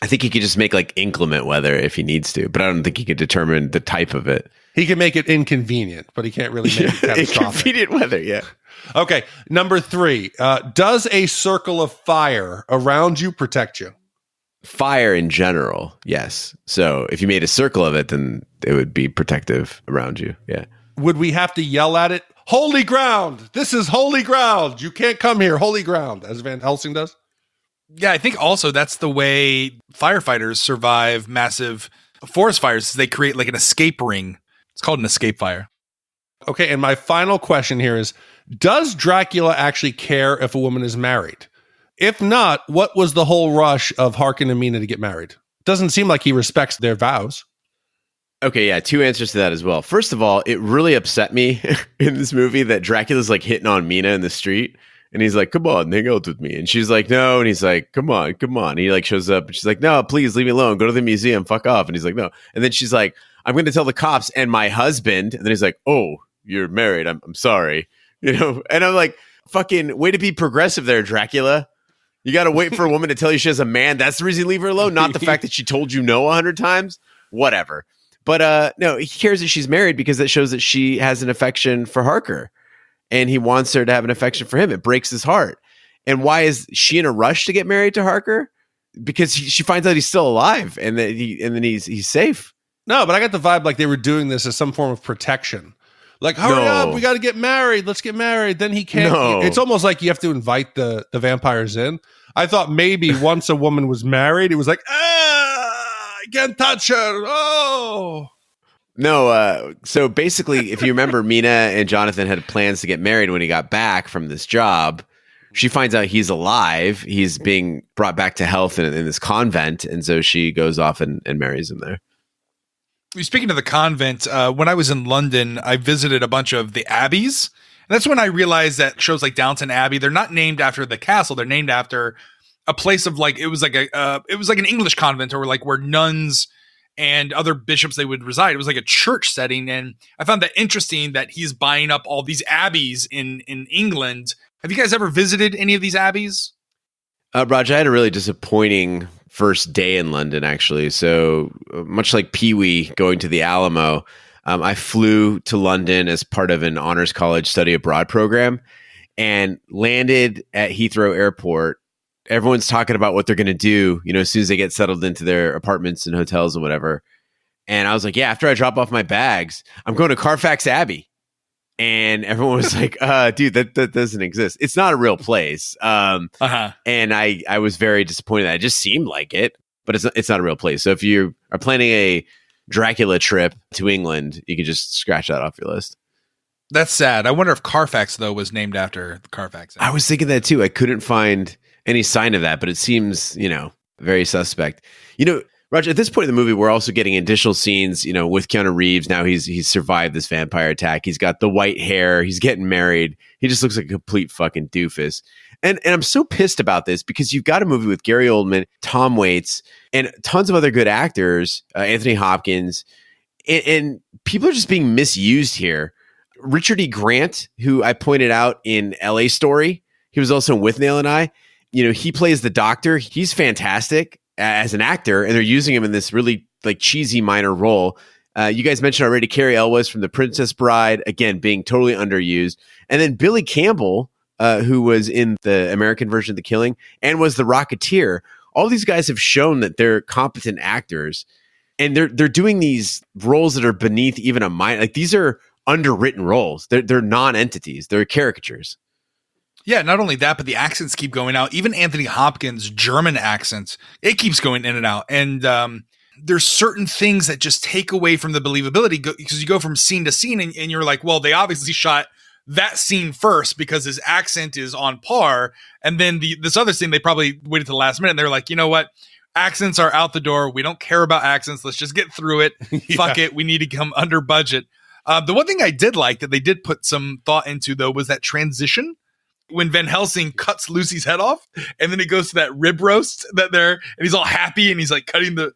I think he could just make like inclement weather if he needs to, but I don't think he could determine the type of it. He can make it inconvenient, but he can't really make it catastrophic. Inconvenient weather, yeah. Okay, number 3. Does a circle of fire around you protect you? Fire in general, yes. So if you made a circle of it, then it would be protective around you, yeah. Would we have to yell at it, holy ground, this is holy ground, you can't come here, holy ground, as Van Helsing does? Yeah, I think also that's the way firefighters survive massive forest fires. They create like an escape ring. It's called an escape fire. Okay, and my final question here is, does Dracula actually care if a woman is married? If not, what was the whole rush of Harker and Mina to get married? Doesn't seem like he respects their vows. Okay, yeah, 2 answers to that as well. First of all, it really upset me in this movie that Dracula's like hitting on Mina in the street. And he's like, come on, hang out with me. And she's like, no. And he's like, come on. And he like shows up and she's like, no, please leave me alone. Go to the museum. Fuck off. And he's like, no. And then she's like, I'm going to tell the cops and my husband. And then he's like, oh, you're married. I'm sorry. You know? And I'm like, fucking way to be progressive there, Dracula. You got to wait for a woman to tell you she has a man. That's the reason you leave her alone. Not the fact that she told you no 100 times. Whatever. But no, he cares that she's married because that shows that she has an affection for Harker. And he wants her to have an affection for him. It breaks his heart. And why is she in a rush to get married to Harker? Because she finds out he's still alive and that he's safe. No, but I got the vibe like they were doing this as some form of protection. Like, hurry up, we got to get married. Let's get married. Then he can't. No. It's almost like you have to invite the vampires in. I thought maybe once a woman was married, it was like, I can't touch her. Oh. No, so basically, if you remember, Mina and Jonathan had plans to get married when he got back from this job. She finds out he's alive. He's being brought back to health in this convent. And so she goes off and marries him there. Speaking of the convent, when I was in London, I visited a bunch of the abbeys. And that's when I realized that shows like Downton Abbey, they're not named after the castle. They're named after a place of like, it was like an English convent or like where nuns and other bishops, they would reside. It was like a church setting. And I found that interesting that he's buying up all these abbeys in England. Have you guys ever visited any of these abbeys? Raj, I had a really disappointing first day in London, actually. So much like Pee-wee going to the Alamo, I flew to London as part of an honors college study abroad program and landed at Heathrow Airport. Everyone's talking about what they're going to do, as soon as they get settled into their apartments and hotels and whatever. And I was like, yeah, after I drop off my bags, I'm going to Carfax Abbey. And everyone was like, dude, that doesn't exist. It's not a real place. And I was very disappointed. It just seemed like it, but it's not a real place. So if you are planning a Dracula trip to England, you can just scratch that off your list. That's sad. I wonder if Carfax, though, was named after the Carfax Abbey. I was thinking that too. I couldn't find any sign of that, but it seems, very suspect. Raj, at this point in the movie, we're also getting additional scenes, with Keanu Reeves. Now he's survived this vampire attack. He's got the white hair. He's getting married. He just looks like a complete fucking doofus. And I'm so pissed about this because you've got a movie with Gary Oldman, Tom Waits, and tons of other good actors, Anthony Hopkins, and people are just being misused here. Richard E. Grant, who I pointed out in LA Story, he was also in With Nail and I. He plays the doctor. He's fantastic as an actor, and they're using him in this really like cheesy minor role. You guys mentioned already Carrie Elwes from The Princess Bride, again, being totally underused. And then Billy Campbell, who was in the American version of The Killing and was the Rocketeer. All these guys have shown that they're competent actors, and they're doing these roles that are beneath even a minor. Like, these are underwritten roles. They're non-entities. They're caricatures. Yeah, not only that, but the accents keep going out. Even Anthony Hopkins' German accent, it keeps going in and out. And there's certain things that just take away from the believability because you go from scene to scene and you're like, well, they obviously shot that scene first because his accent is on par. And then this other scene, they probably waited to the last minute and they're like, you know what? Accents are out the door. We don't care about accents. Let's just get through it. Yeah. Fuck it. We need to come under budget. The one thing I did like that they did put some thought into, though, was that transition. When Van Helsing cuts Lucy's head off and then he goes to that rib roast and he's all happy and he's like cutting the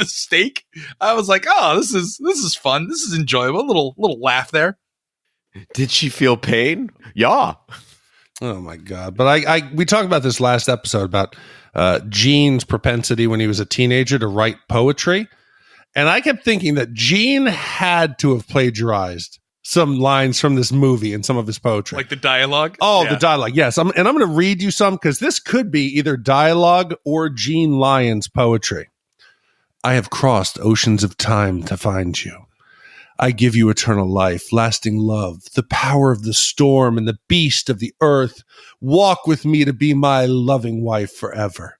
steak. I was like, oh, this is fun. This is enjoyable. A little laugh there. Did she feel pain? Yeah. Oh my God. But we talked about this last episode about Gene's propensity when he was a teenager to write poetry. And I kept thinking that Gene had to have plagiarized some lines from this movie and some of his poetry. Like the dialogue? Oh, yeah. The dialogue. Yes. I'm going to read you some because this could be either dialogue or Gene Lyons poetry. I have crossed oceans of time to find you. I give you eternal life, lasting love, the power of the storm and the beast of the earth. Walk with me to be my loving wife forever.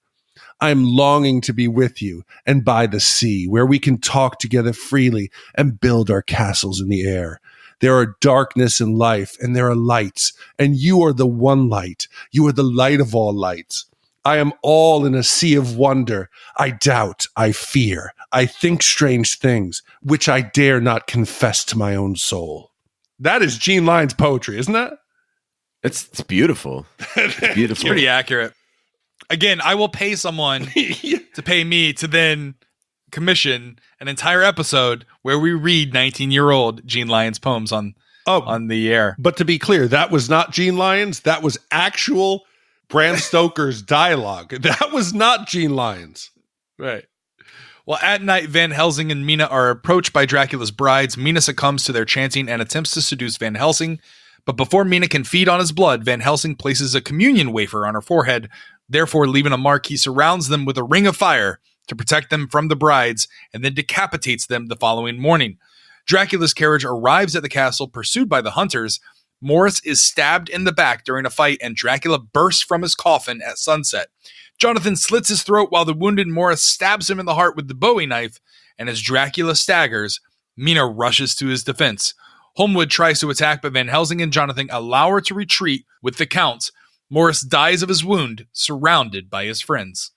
I am longing to be with you and by the sea where we can talk together freely and build our castles in the air. There are darkness and life, and there are lights, and you are the one light. You are the light of all lights. I am all in a sea of wonder. I doubt, I fear, I think strange things, which I dare not confess to my own soul. That is Gene Lyons' poetry, isn't that? It's beautiful. It's beautiful. It's pretty accurate. Again, I will pay someone to pay me to then commission an entire episode where we read 19-year-old Gene Lyons poems on the air. But to be clear, that was not Gene Lyons. That was actual Bram Stoker's dialogue. That was not Gene Lyons. Right. Well, at night, Van Helsing and Mina are approached by Dracula's brides. Mina succumbs to their chanting and attempts to seduce Van Helsing, But before Mina can feed on his blood, Van Helsing places a communion wafer on her forehead, therefore leaving a mark. He surrounds them with a ring of fire to protect them from the brides, and then decapitates them the following morning. Dracula's carriage arrives at the castle, pursued by the hunters. Morris is stabbed in the back during a fight, and Dracula bursts from his coffin at sunset. Jonathan slits his throat while the wounded Morris stabs him in the heart with the Bowie knife, and as Dracula staggers, Mina rushes to his defense. Holmwood tries to attack, but Van Helsing and Jonathan allow her to retreat with the Count. Morris dies of his wound, surrounded by his friends.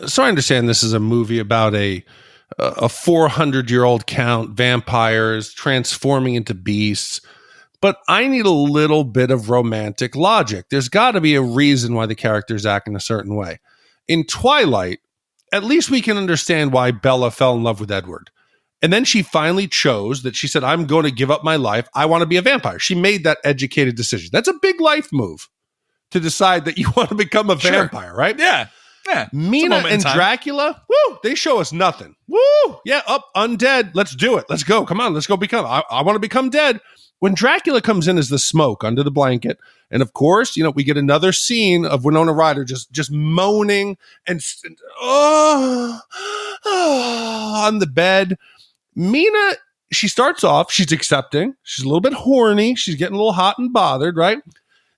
So I understand this is a movie about a 400-year-old count, vampires transforming into beasts, but I need a little bit of romantic logic. There's got to be a reason why the characters act in a certain way. In Twilight, at least we can understand why Bella fell in love with Edward. And then she finally chose that she said, I'm going to give up my life. I want to be a vampire. She made that educated decision. That's a big life move to decide that you want to become a vampire, right? Yeah. Yeah. Mina and Dracula, woo, they show us nothing. Woo, yeah, undead. Let's do it. Let's go. Come on, let's go become. I want to become dead. When Dracula comes in as the smoke under the blanket, and of course, we get another scene of Winona Ryder just moaning and on the bed. Mina, she starts off, she's accepting. She's a little bit horny. She's getting a little hot and bothered, right?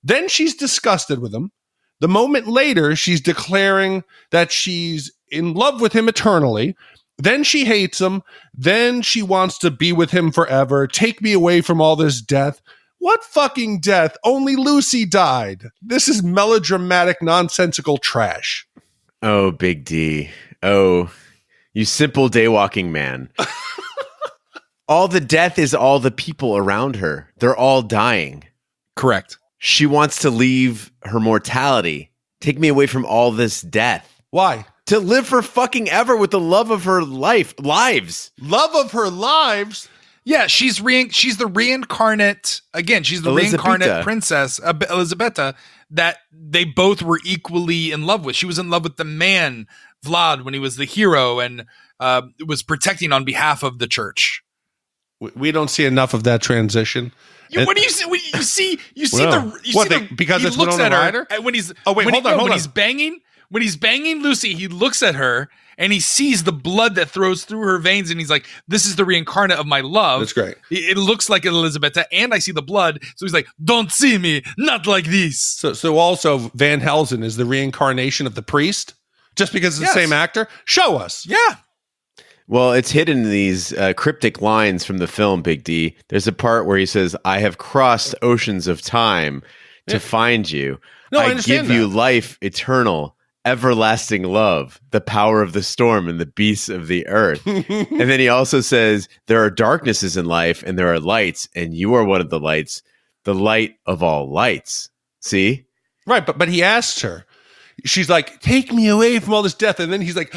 Then she's disgusted with him. The moment later, she's declaring that she's in love with him eternally. Then she hates him. Then she wants to be with him forever. Take me away from all this death. What fucking death? Only Lucy died. This is melodramatic, nonsensical trash. Oh, Big D. Oh, you simple daywalking man. All the death is all the people around her. They're all dying. Correct. She wants to leave her mortality. Take me away from all this death. Why? To live for fucking ever with the love of her lives. Love of her lives? Yeah, she's the reincarnate, again, she's the reincarnate princess, Elisabetta, that they both were equally in love with. She was in love with the man, Vlad, when he was the hero and was protecting on behalf of the church. We don't see enough of that transition. What do you see? You see because it's Winona Ryder? When he's banging Lucy, he looks at her and he sees the blood that throws through her veins, and he's like, "This is the reincarnate of my love." That's great. It looks like Elisabetta, and I see the blood, so he's like, "Don't see me, not like this." So also Van Helsing is the reincarnation of the priest, just because it's the same actor. Show us, yeah. Well, it's hidden in these cryptic lines from the film, Big D. There's a part where he says, I have crossed oceans of time to find you. No, I give you life eternal, everlasting love, the power of the storm and the beasts of the earth. And then he also says, there are darknesses in life and there are lights, and you are one of the lights, the light of all lights. See? Right, but he asks her. She's like, take me away from all this death. And then he's like,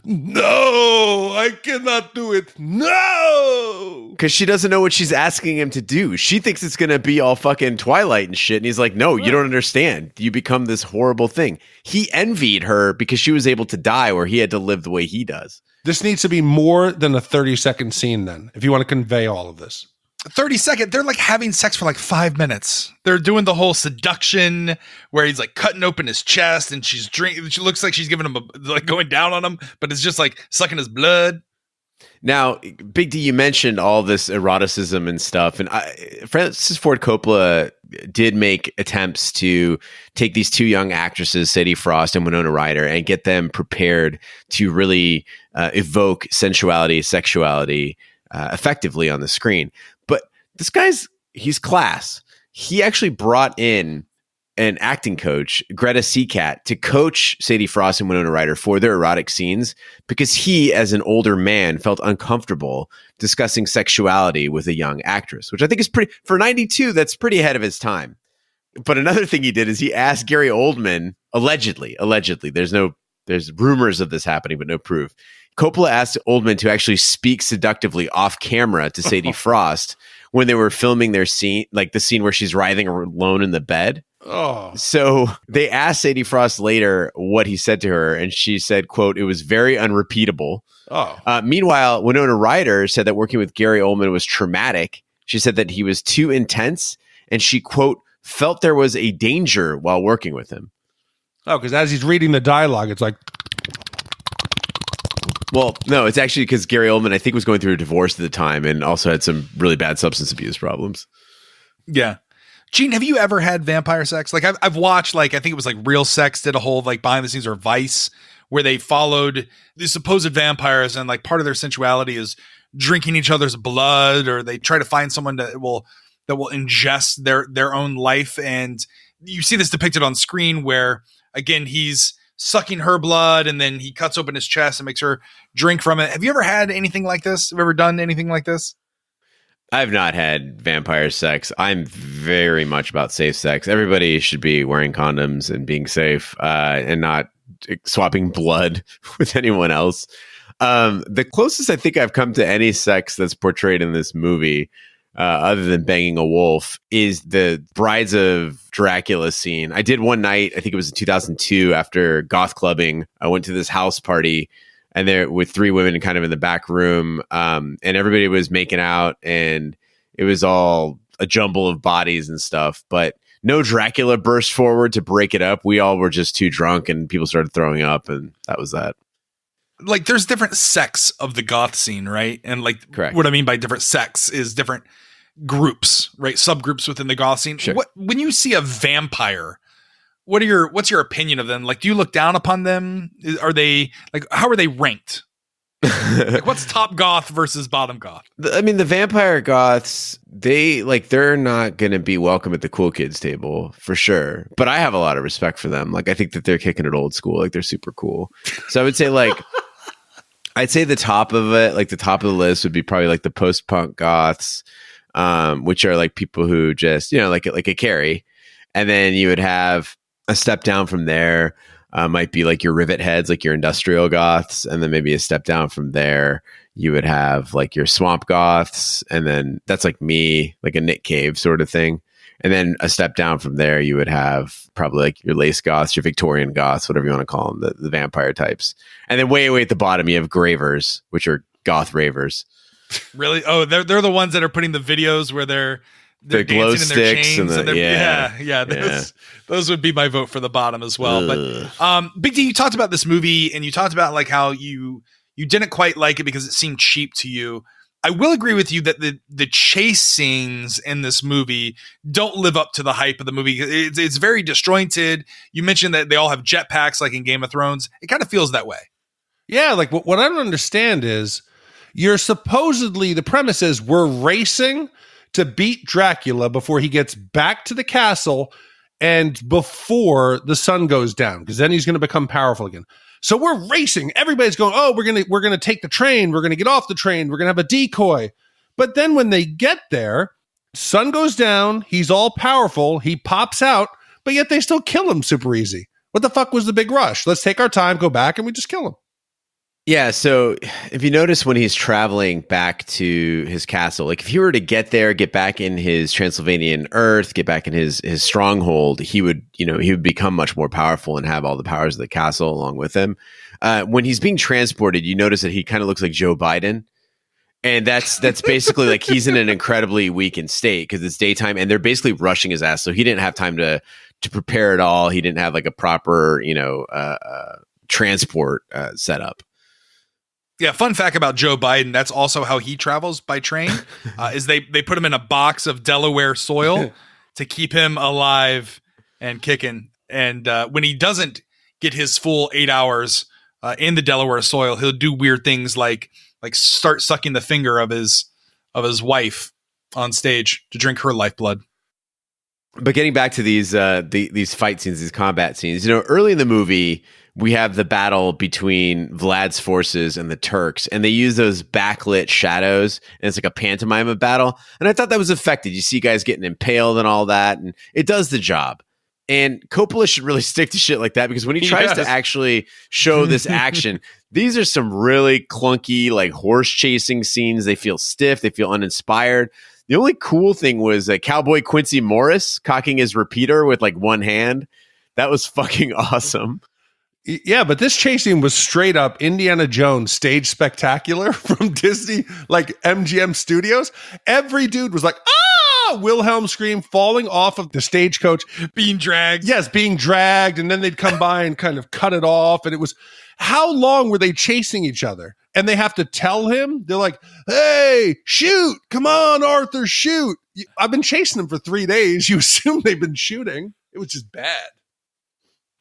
no, I cannot do it. No. Because she doesn't know what she's asking him to do. She thinks it's going to be all fucking Twilight and shit. And he's like, no, you don't understand. You become this horrible thing. He envied her because she was able to die where he had to live the way he does. This needs to be more than a 30-second scene then, if you want to convey all of this. 30-second, they're like having sex for like 5 minutes. They're doing the whole seduction where he's like cutting open his chest and she's drinking. She looks like she's giving him like going down on him, but it's just like sucking his blood. Now, Big D, you mentioned all this eroticism and stuff, and Francis Ford Coppola did make attempts to take these two young actresses, Sadie Frost and Winona Ryder, and get them prepared to really evoke sensuality, sexuality effectively on the screen. But this he's class. He actually brought in an acting coach, Greta Seacat, to coach Sadie Frost and Winona Ryder for their erotic scenes because he, as an older man, felt uncomfortable discussing sexuality with a young actress, which I think is pretty, for 92, that's pretty ahead of his time. But another thing he did is he asked Gary Oldman, allegedly, there's rumors of this happening, but no proof. Coppola asked Oldman to actually speak seductively off camera to Sadie Frost when they were filming their scene, like the scene where she's writhing alone in the bed. Oh. So they asked Sadie Frost later what he said to her, and she said, quote, it was very unrepeatable. Oh. Meanwhile, Winona Ryder said that working with Gary Oldman was traumatic. She said that he was too intense and she, quote, felt there was a danger while working with him. Oh, because as he's reading the dialogue, it's like... Well, no, it's actually because Gary Oldman, I think, was going through a divorce at the time and also had some really bad substance abuse problems. Yeah. Gene, have you ever had vampire sex? Like I've watched, like, I think it was like Real Sex did a whole like behind the scenes, or Vice, where they followed the supposed vampires, and like part of their sensuality is drinking each other's blood, or they try to find someone that will ingest their own life. And you see this depicted on screen where, again, he's sucking her blood and then he cuts open his chest and makes her drink from it. Have you ever had anything like this? Have you ever done anything like this? I've not had vampire sex. I'm very much about safe sex. Everybody should be wearing condoms and being safe, and not swapping blood with anyone else. The closest I think I've come to any sex that's portrayed in this movie, other than banging a wolf, is the Brides of Dracula scene. I did one night, I think it was in 2002, after goth clubbing. I went to this house party, and there with 3 women kind of in the back room, and everybody was making out, and it was all a jumble of bodies and stuff, but no Dracula burst forward to break it up. We all were just too drunk, and people started throwing up, and that was that. Like, there's different sects of the goth scene, right? And like, correct. What I mean by different sects is different groups, right? Subgroups within the goth scene. Sure. When you see a vampire, what's your opinion of them? Like, do you look down upon them? Are they like, how are they ranked? Like, what's top goth versus bottom goth? I mean, the vampire goths, they're not going to be welcome at the cool kids table for sure. But I have a lot of respect for them. Like, I think that they're kicking it old school. Like, they're super cool. So I would say, like, I'd say the top of it, like the top of the list would be probably like the post-punk goths, which are like people who just, like a Carrie. And then you would have a step down from there. Might be like your rivet heads, like your industrial goths. And then maybe a step down from there, you would have like your swamp goths. And then that's like me, like a Nick Cave sort of thing. And then a step down from there, you would have probably like your lace goths, your Victorian goths, whatever you want to call them, the vampire types. And then way at the bottom, you have gravers, which are goth ravers. Really? Oh, they're the ones that are putting the videos where they're glow dancing in their sticks chains and those would be my vote for the bottom as well. Ugh. But Big D, you talked about this movie and you talked about like how you didn't quite like it because it seemed cheap to you. I will agree with you that the chase scenes in this movie don't live up to the hype of the movie. It's very disjointed. You mentioned that they all have jetpacks like in Game of Thrones. It kind of feels that way. Yeah, like what I don't understand is the premise is we're racing to beat Dracula before he gets back to the castle and before the sun goes down, because then he's going to become powerful again. So we're racing. Everybody's going, oh, we're going to take the train. We're going to get off the train. We're going to have a decoy. But then when they get there, sun goes down. He's all powerful. He pops out, but yet they still kill him super easy. What the fuck was the big rush? Let's take our time, go back, and we just kill him. Yeah, so if you notice when he's traveling back to his castle, like if he were to get there, get back in his Transylvanian earth, get back in his stronghold, he would become much more powerful and have all the powers of the castle along with him. When he's being transported, you notice that he kind of looks like Joe Biden. And that's basically like he's in an incredibly weakened state because it's daytime and they're basically rushing his ass. So he didn't have time to prepare at all. He didn't have like a proper, transport setup. Yeah, fun fact about Joe Biden, that's also how he travels by train, is they put him in a box of Delaware soil to keep him alive and kicking. And when he doesn't get his full 8 hours in the Delaware soil, he'll do weird things like start sucking the finger of his wife on stage to drink her lifeblood. But getting back to these fight scenes, these combat scenes, early in the movie, we have the battle between Vlad's forces and the Turks, and they use those backlit shadows, and it's like a pantomime of battle. And I thought that was effective. You see guys getting impaled and all that, and it does the job. And Coppola should really stick to shit like that, because when he tries to actually show this action, these are some really clunky, like horse chasing scenes. They feel stiff. They feel uninspired. The only cool thing was Cowboy Quincy Morris cocking his repeater with like one hand. That was fucking awesome. Yeah, but this chase scene was straight up Indiana Jones stage spectacular from Disney, like MGM Studios. Every dude was like, Wilhelm scream, falling off of the stagecoach. Being dragged. Yes, being dragged. And then they'd come by and kind of cut it off. And it was, how long were they chasing each other? And they have to tell him, they're like, hey, shoot. Come on, Arthur, shoot. I've been chasing them for 3 days. You assume they've been shooting. It was just bad.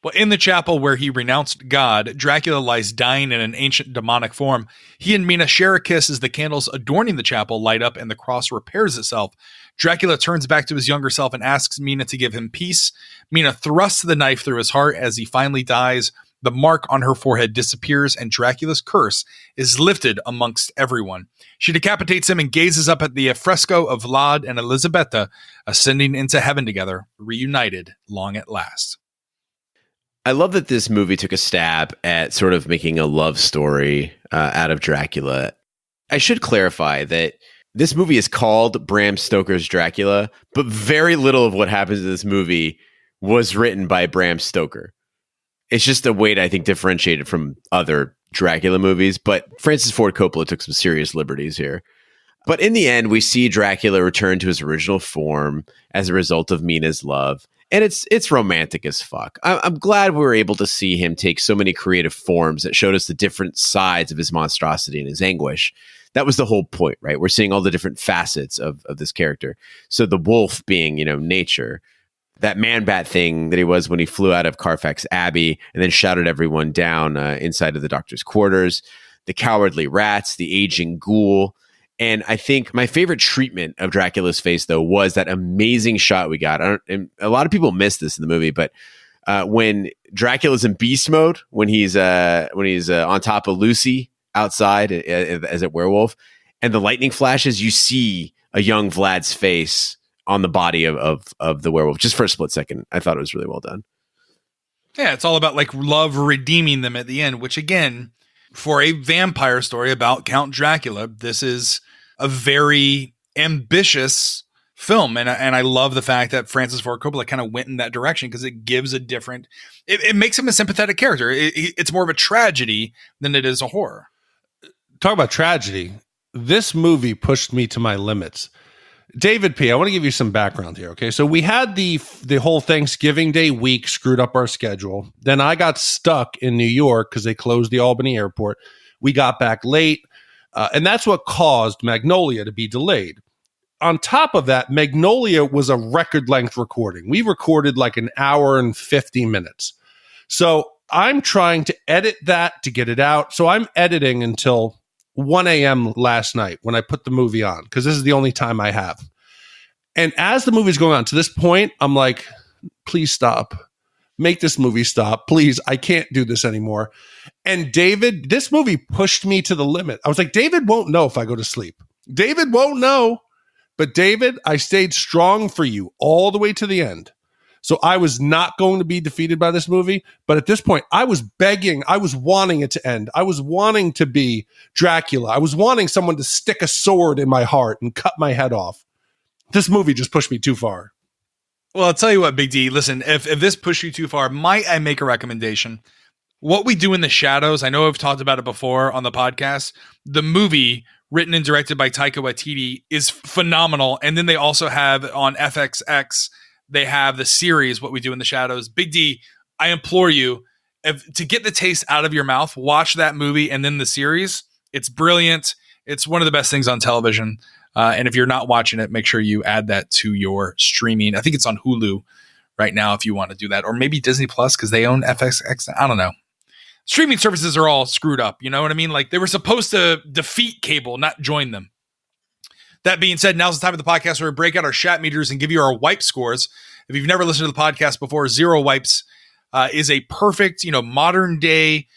Well, in the chapel where he renounced God, Dracula lies dying in an ancient demonic form. He and Mina share a kiss as the candles adorning the chapel light up and the cross repairs itself. Dracula turns back to his younger self and asks Mina to give him peace. Mina thrusts the knife through his heart as he finally dies. The mark on her forehead disappears and Dracula's curse is lifted amongst everyone. She decapitates him and gazes up at the fresco of Vlad and Elisabetta ascending into heaven together, reunited long at last. I love that this movie took a stab at sort of making a love story out of Dracula. I should clarify that this movie is called Bram Stoker's Dracula, but very little of what happens in this movie was written by Bram Stoker. It's just a way to, I think, differentiate it from other Dracula movies, but Francis Ford Coppola took some serious liberties here. But in the end, we see Dracula return to his original form as a result of Mina's love. And it's romantic as fuck. I'm glad we were able to see him take so many creative forms that showed us the different sides of his monstrosity and his anguish. That was the whole point, right? We're seeing all the different facets of this character. So the wolf being, nature, that man-bat thing that he was when he flew out of Carfax Abbey and then shouted everyone down inside of the doctor's quarters, the cowardly rats, the aging ghoul. And I think my favorite treatment of Dracula's face, though, was that amazing shot we got. And a lot of people miss this in the movie, but when Dracula's in beast mode, when he's on top of Lucy outside as a werewolf, and the lightning flashes, you see a young Vlad's face on the body of the werewolf just for a split second. I thought it was really well done. Yeah, it's all about like love redeeming them at the end, which again, for a vampire story about Count Dracula, this is a very ambitious film. And I love the fact that Francis Ford Coppola kind of went in that direction because it gives a different, it makes him a sympathetic character. It's more of a tragedy than it is a horror. Talk about tragedy. This movie pushed me to my limits. David P., I want to give you some background here, okay? So we had the whole Thanksgiving Day week screwed up our schedule. Then I got stuck in New York because they closed the Albany airport. We got back late, and that's what caused Magnolia to be delayed. On top of that, Magnolia was a record-length recording. We recorded like an hour and 50 minutes. So I'm trying to edit that to get it out. So I'm editing until 1 a.m. last night when I put the movie on, because this is the only time I have. And as the movie's going on to this point, I'm like, please stop. Make this movie stop. Please, I can't do this anymore. And David, this movie pushed me to the limit. I was like, David won't know if I go to sleep. David won't know. But David, I stayed strong for you all the way to the end. So I was not going to be defeated by this movie. But at this point, I was begging. I was wanting it to end. I was wanting to be Dracula. I was wanting someone to stick a sword in my heart and cut my head off. This movie just pushed me too far. Well, I'll tell you what, Big D, listen, if this pushed you too far, might I make a recommendation? What We Do in the Shadows, I know I've talked about it before on the podcast. The movie, written and directed by Taika Waititi, is phenomenal. And then they also have on FXX, they have the series, What We Do in the Shadows. Big D, I implore you, to get the taste out of your mouth, watch that movie and then the series. It's brilliant. It's one of the best things on television. And if you're not watching it, make sure you add that to your streaming. I think it's on Hulu right now if you want to do that. Or maybe Disney Plus because they own FXX. I don't know. Streaming services are all screwed up. You know what I mean? Like they were supposed to defeat cable, not join them. That being said, now's the time of the podcast where we break out our Shat meters and give you our wipe scores. If you've never listened to the podcast before, Zero Wipes is a perfect, modern day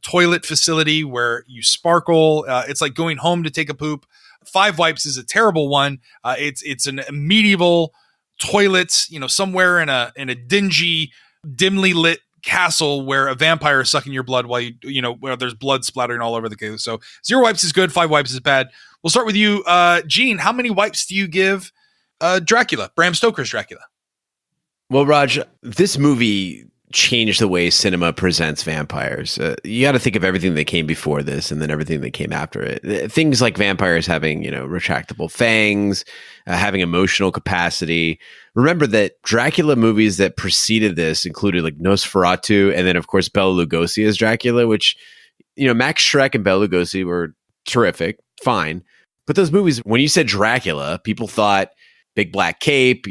toilet facility where you sparkle. It's like going home to take a poop. 5 Wipes is a terrible one. It's an medieval toilet, somewhere in a dingy, dimly lit castle where a vampire is sucking your blood while where there's blood splattering all over the case. So 0 Wipes is good. 5 Wipes is bad. We'll start with you, Gene. How many wipes do you give Dracula, Bram Stoker's Dracula? Well, Raj, this movie changed the way cinema presents vampires. You got to think of everything that came before this and then everything that came after it. Things like vampires having, retractable fangs, having emotional capacity. Remember that Dracula movies that preceded this included like Nosferatu, and then of course Bela Lugosi as Dracula, which, Max Schreck and Bela Lugosi were terrific, fine. But those movies, when you said Dracula, people thought big black cape,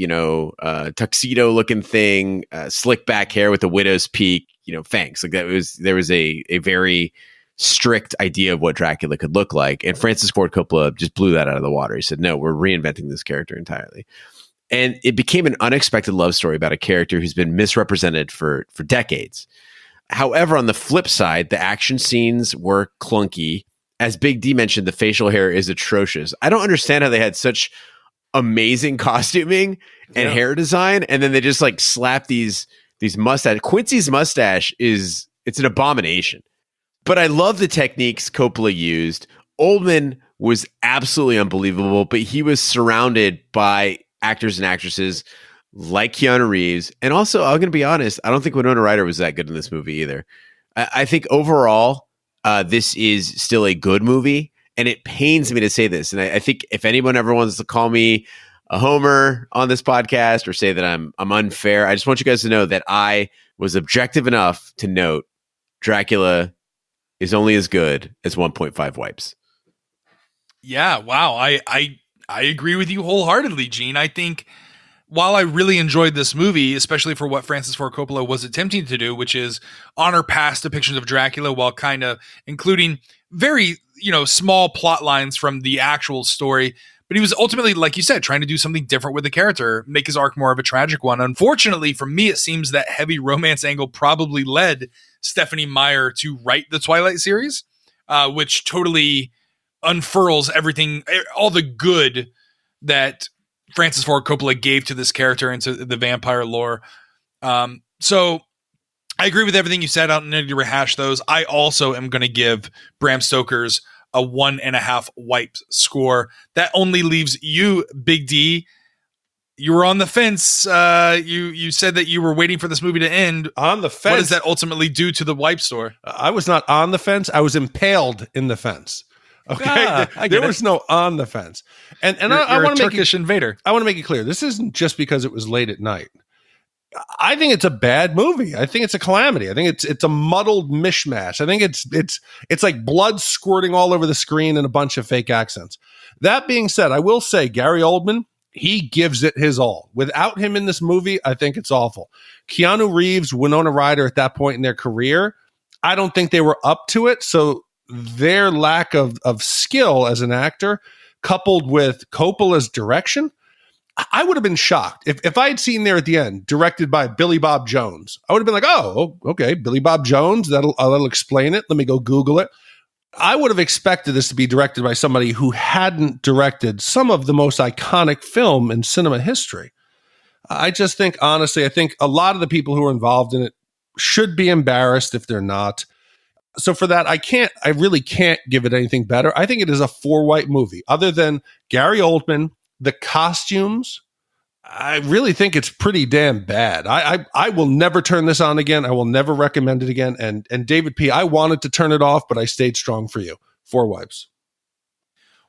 tuxedo looking thing, slick back hair with a widow's peak, fangs. Like there was a very strict idea of what Dracula could look like. And Francis Ford Coppola just blew that out of the water. He said, no, we're reinventing this character entirely. And it became an unexpected love story about a character who's been misrepresented for decades. However, on the flip side, the action scenes were clunky. As Big D mentioned, the facial hair is atrocious. I don't understand how they had such amazing costuming and hair design, and then they just like slap these mustache. Quincy's mustache it's an abomination. But I love the techniques Coppola used. Oldman was absolutely unbelievable, but he was surrounded by actors and actresses like Keanu Reeves. And also, I'm going to be honest, I don't think Winona Ryder was that good in this movie either. I think overall, this is still a good movie. And it pains me to say this. And I think if anyone ever wants to call me a homer on this podcast or say that I'm unfair, I just want you guys to know that I was objective enough to note Dracula is only as good as 1.5 wipes. Yeah, wow. I agree with you wholeheartedly, Gene. I think while I really enjoyed this movie, especially for what Francis Ford Coppola was attempting to do, which is honor past depictions of Dracula while kind of including very, small plot lines from the actual story. But he was ultimately, like you said, trying to do something different with the character, make his arc more of a tragic one. Unfortunately, for me, it seems that heavy romance angle probably led Stephenie Meyer to write the Twilight series, which totally unfurls everything, all the good that Francis Ford Coppola gave to this character and to the vampire lore. So I agree with everything you said. I don't need to rehash those. I also am going to give Bram Stoker's a 1.5 wipe score. That only leaves you, Big D. You were on the fence. You said that you were waiting for this movie to end. On the fence. What does that ultimately do to the wipe score? I was not on the fence. I was impaled in the fence. Okay, there was no on the fence, and I want to make Turkish invader. I want to make it clear this isn't just because it was late at night. I think it's a bad movie. I think it's a calamity. I think it's a muddled mishmash. I think it's like blood squirting all over the screen and a bunch of fake accents. That being said, I will say Gary Oldman, he gives it his all. Without him in this movie, I think it's awful. Keanu Reeves, Winona Ryder at that point in their career, I don't think they were up to it. So their lack of skill as an actor, coupled with Coppola's direction, I would have been shocked if I had seen there at the end, directed by Billy Bob Jones. I would have been like, oh, okay, Billy Bob Jones, that'll explain it. Let me go Google it. I would have expected this to be directed by somebody who hadn't directed some of the most iconic film in cinema history. I just think, honestly, I think a lot of the people who are involved in it should be embarrassed if they're not. So for that, I really can't give it anything better. I think it is a 4-wipe movie. Other than Gary Oldman, the costumes, I really think it's pretty damn bad. I will never turn this on again. I will never recommend it again. And David P., I wanted to turn it off, but I stayed strong for you. 4 wipes.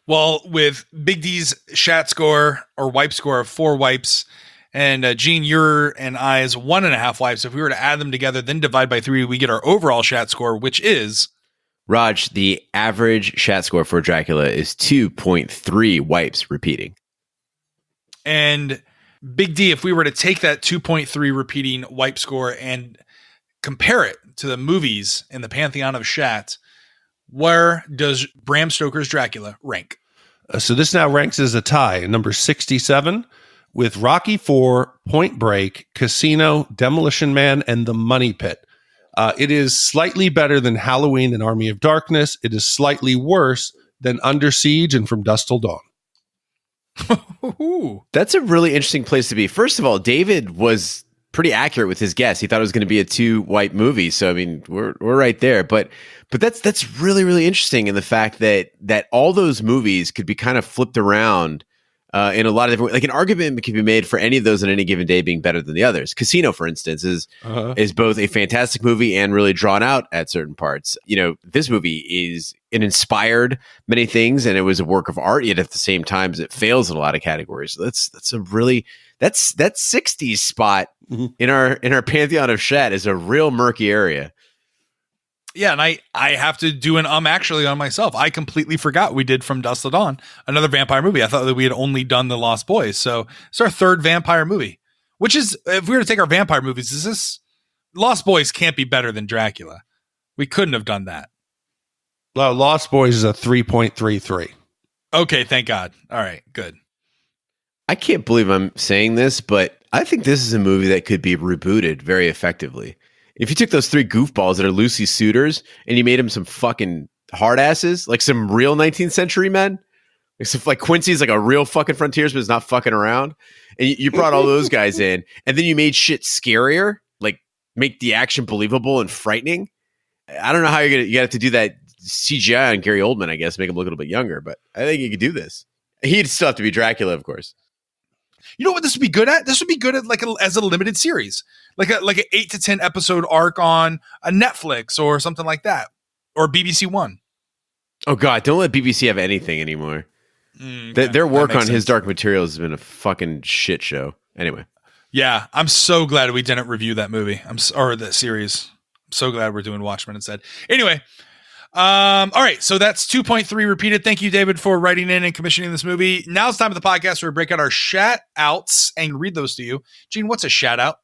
Well, with Big D's Shat score or wipe score of 4 wipes, and Gene, your and I's 1.5 wipes. If we were to add them together, then divide by 3, we get our overall Shat score, which is... Raj, the average Shat score for Dracula is 2.3 wipes repeating. And Big D, if we were to take that 2.3 repeating wipe score and compare it to the movies in the pantheon of Shat, where does Bram Stoker's Dracula rank? So this now ranks as a tie, number 67, with Rocky IV, Point Break, Casino, Demolition Man, and The Money Pit. It is slightly better than Halloween and Army of Darkness. It is slightly worse than Under Siege and From Dusk Till Dawn. That's a really interesting place to be. First of all, David was pretty accurate with his guess. He thought it was going to be a 2-wipe movie. So I mean, we're right there. But that's really, really interesting in the fact that all those movies could be kind of flipped around in a lot of different, like an argument can be made for any of those on any given day being better than the others. Casino, for instance, is both a fantastic movie and really drawn out at certain parts. You know, this movie it inspired many things, and it was a work of art. Yet at the same time, it fails in a lot of categories. So that's a really that 60s spot in our pantheon of Shat is a real murky area. Yeah, and I have to do an actually on myself. I completely forgot we did From Dusk Till Dawn, another vampire movie. I thought that we had only done The Lost Boys. So it's our third vampire movie, which is, if we were to take our vampire movies, Lost Boys can't be better than Dracula. We couldn't have done that. Well, Lost Boys is a 3.33. Okay, thank God. All right, good. I can't believe I'm saying this, but I think this is a movie that could be rebooted very effectively. If you took those three goofballs that are Lucy suitors and you made them some fucking hard asses, like some real 19th century men, like Quincy's like a real fucking frontiersman is not fucking around, and you brought all those guys in, and then you made shit scarier, like make the action believable and frightening. I don't know how you have to do that CGI on Gary Oldman, I guess, make him look a little bit younger, but I think you could do this. He'd still have to be Dracula, of course. You know what this would be good at? This would be good at as a limited series, like an 8 to 10 episode arc on a Netflix or something like that, or BBC One. Oh God, don't let BBC have anything anymore. Their work on His Dark Materials has been a fucking shit show. Anyway, yeah, I'm so glad we didn't review that movie. Or that series. I'm so glad we're doing Watchmen instead. Anyway. All right, so that's 2.3 repeated. Thank you, David, for writing in and commissioning this movie. Now it's time for the podcast where we break out our shout-outs and read those to you. Gene, what's a shout-out?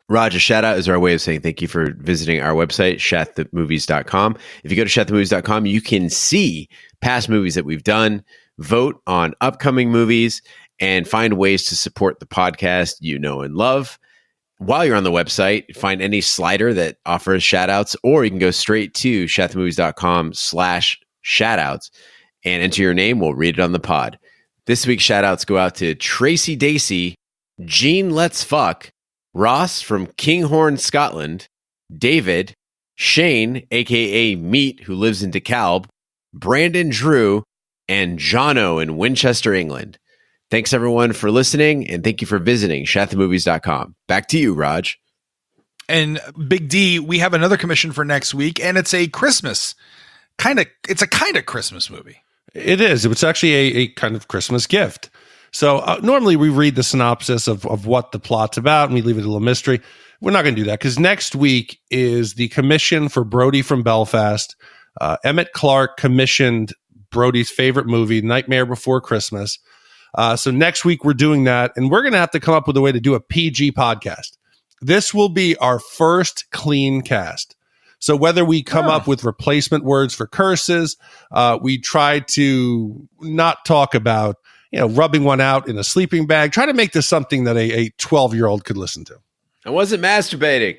Raj, a shout-out is our way of saying thank you for visiting our website, shatthemovies.com. If you go to shatthemovies.com, you can see past movies that we've done, vote on upcoming movies, and find ways to support the podcast you know and love. While you're on the website, find any slider that offers shout-outs, or you can go straight to shatthemovies.com/shoutouts and enter your name. We'll read it on the pod. This week's shout-outs go out to Tracy Dacey, Gene Let's Fuck, Ross from Kinghorn, Scotland, David, Shane, a.k.a. Meat, who lives in DeKalb, Brandon Drew, and Jono in Winchester, England. Thanks, everyone, for listening, and thank you for visiting shatthemovies.com. Back to you, Raj. And Big D, we have another commission for next week, and it's a Christmas kind of Christmas movie. It is. It's actually a kind of Christmas gift. So normally we read the synopsis of what the plot's about, and we leave it a little mystery. We're not going to do that because next week is the commission for Brody from Belfast. Emmett Clark commissioned Brody's favorite movie, Nightmare Before Christmas. So next week we're doing that, and we're going to have to come up with a way to do a PG podcast. This will be our first clean cast. So whether we come up with replacement words for curses, we try to not talk about, rubbing one out in a sleeping bag. Try to make this something that a 12-year-old could listen to. I wasn't masturbating.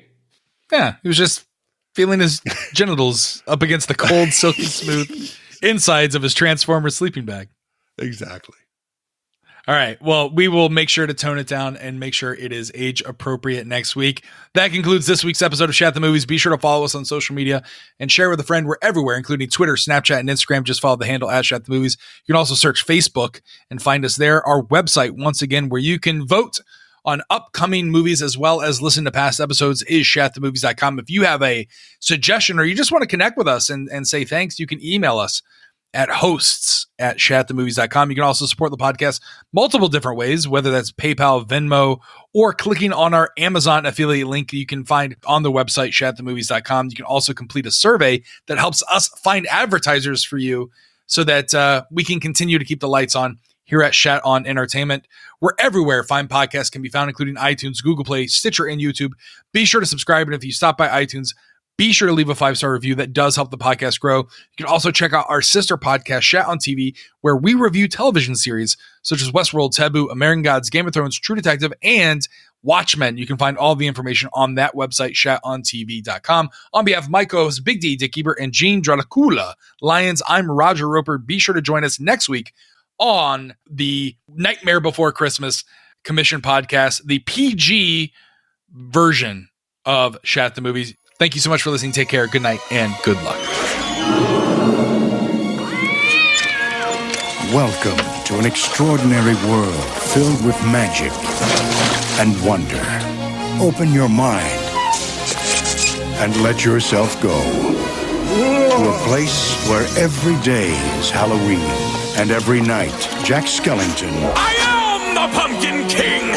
Yeah, he was just feeling his genitals up against the cold, silky smooth insides of his Transformer sleeping bag. Exactly. All right. Well, we will make sure to tone it down and make sure it is age appropriate next week. That concludes this week's episode of Shat the Movies. Be sure to follow us on social media and share with a friend. We're everywhere, including Twitter, Snapchat, and Instagram. Just follow the handle at Shat the Movies. You can also search Facebook and find us there. Our website, once again, where you can vote on upcoming movies as well as listen to past episodes, is shatthemovies.com. If you have a suggestion or you just want to connect with us and say thanks, you can email us at hosts@shatthemovies.com. You can also support the podcast multiple different ways, whether that's PayPal, Venmo, or clicking on our Amazon affiliate link you can find on the website, shatthemovies.com. You can also complete a survey that helps us find advertisers for you so that we can continue to keep the lights on here at Shat on Entertainment. We're everywhere fine podcasts can be found, including iTunes, Google Play, Stitcher, and YouTube. Be sure to subscribe, and if you stop by iTunes, be sure to leave a 5-star review. That does help the podcast grow. You can also check out our sister podcast, Shat on TV, where we review television series such as Westworld, Taboo, American Gods, Game of Thrones, True Detective, and Watchmen. You can find all the information on that website, shatontv.com. On behalf of my co-hosts, Big D, Dick Ebert, and Gene Dracula Lyons, I'm Roger Roper. Be sure to join us next week on the Nightmare Before Christmas Commission podcast, the PG version of Shat the Movies. Thank you so much for listening. Take care. Good night and good luck. Welcome to an extraordinary world filled with magic and wonder. Open your mind and let yourself go to a place where every day is Halloween and every night Jack Skellington The Pumpkin King!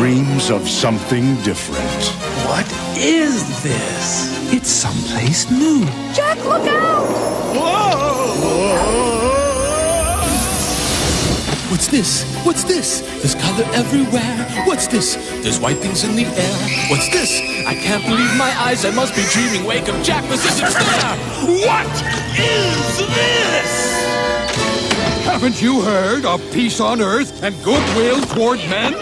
dreams of something different. What is this? It's someplace new. Jack, look out! What's this? What's this? There's color everywhere. What's this? There's white things in the air. What's this? I can't believe my eyes. I must be dreaming. Wake up, Jack. This isn't fair. What is this? Haven't you heard of peace on earth and goodwill toward men?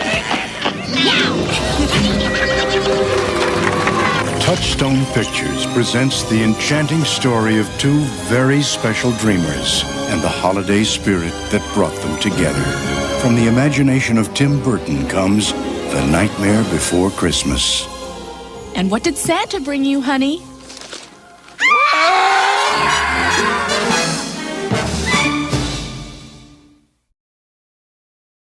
Touchstone Pictures presents the enchanting story of two very special dreamers and the holiday spirit that brought them together. From the imagination of Tim Burton comes The Nightmare Before Christmas. And what did Santa bring you, honey?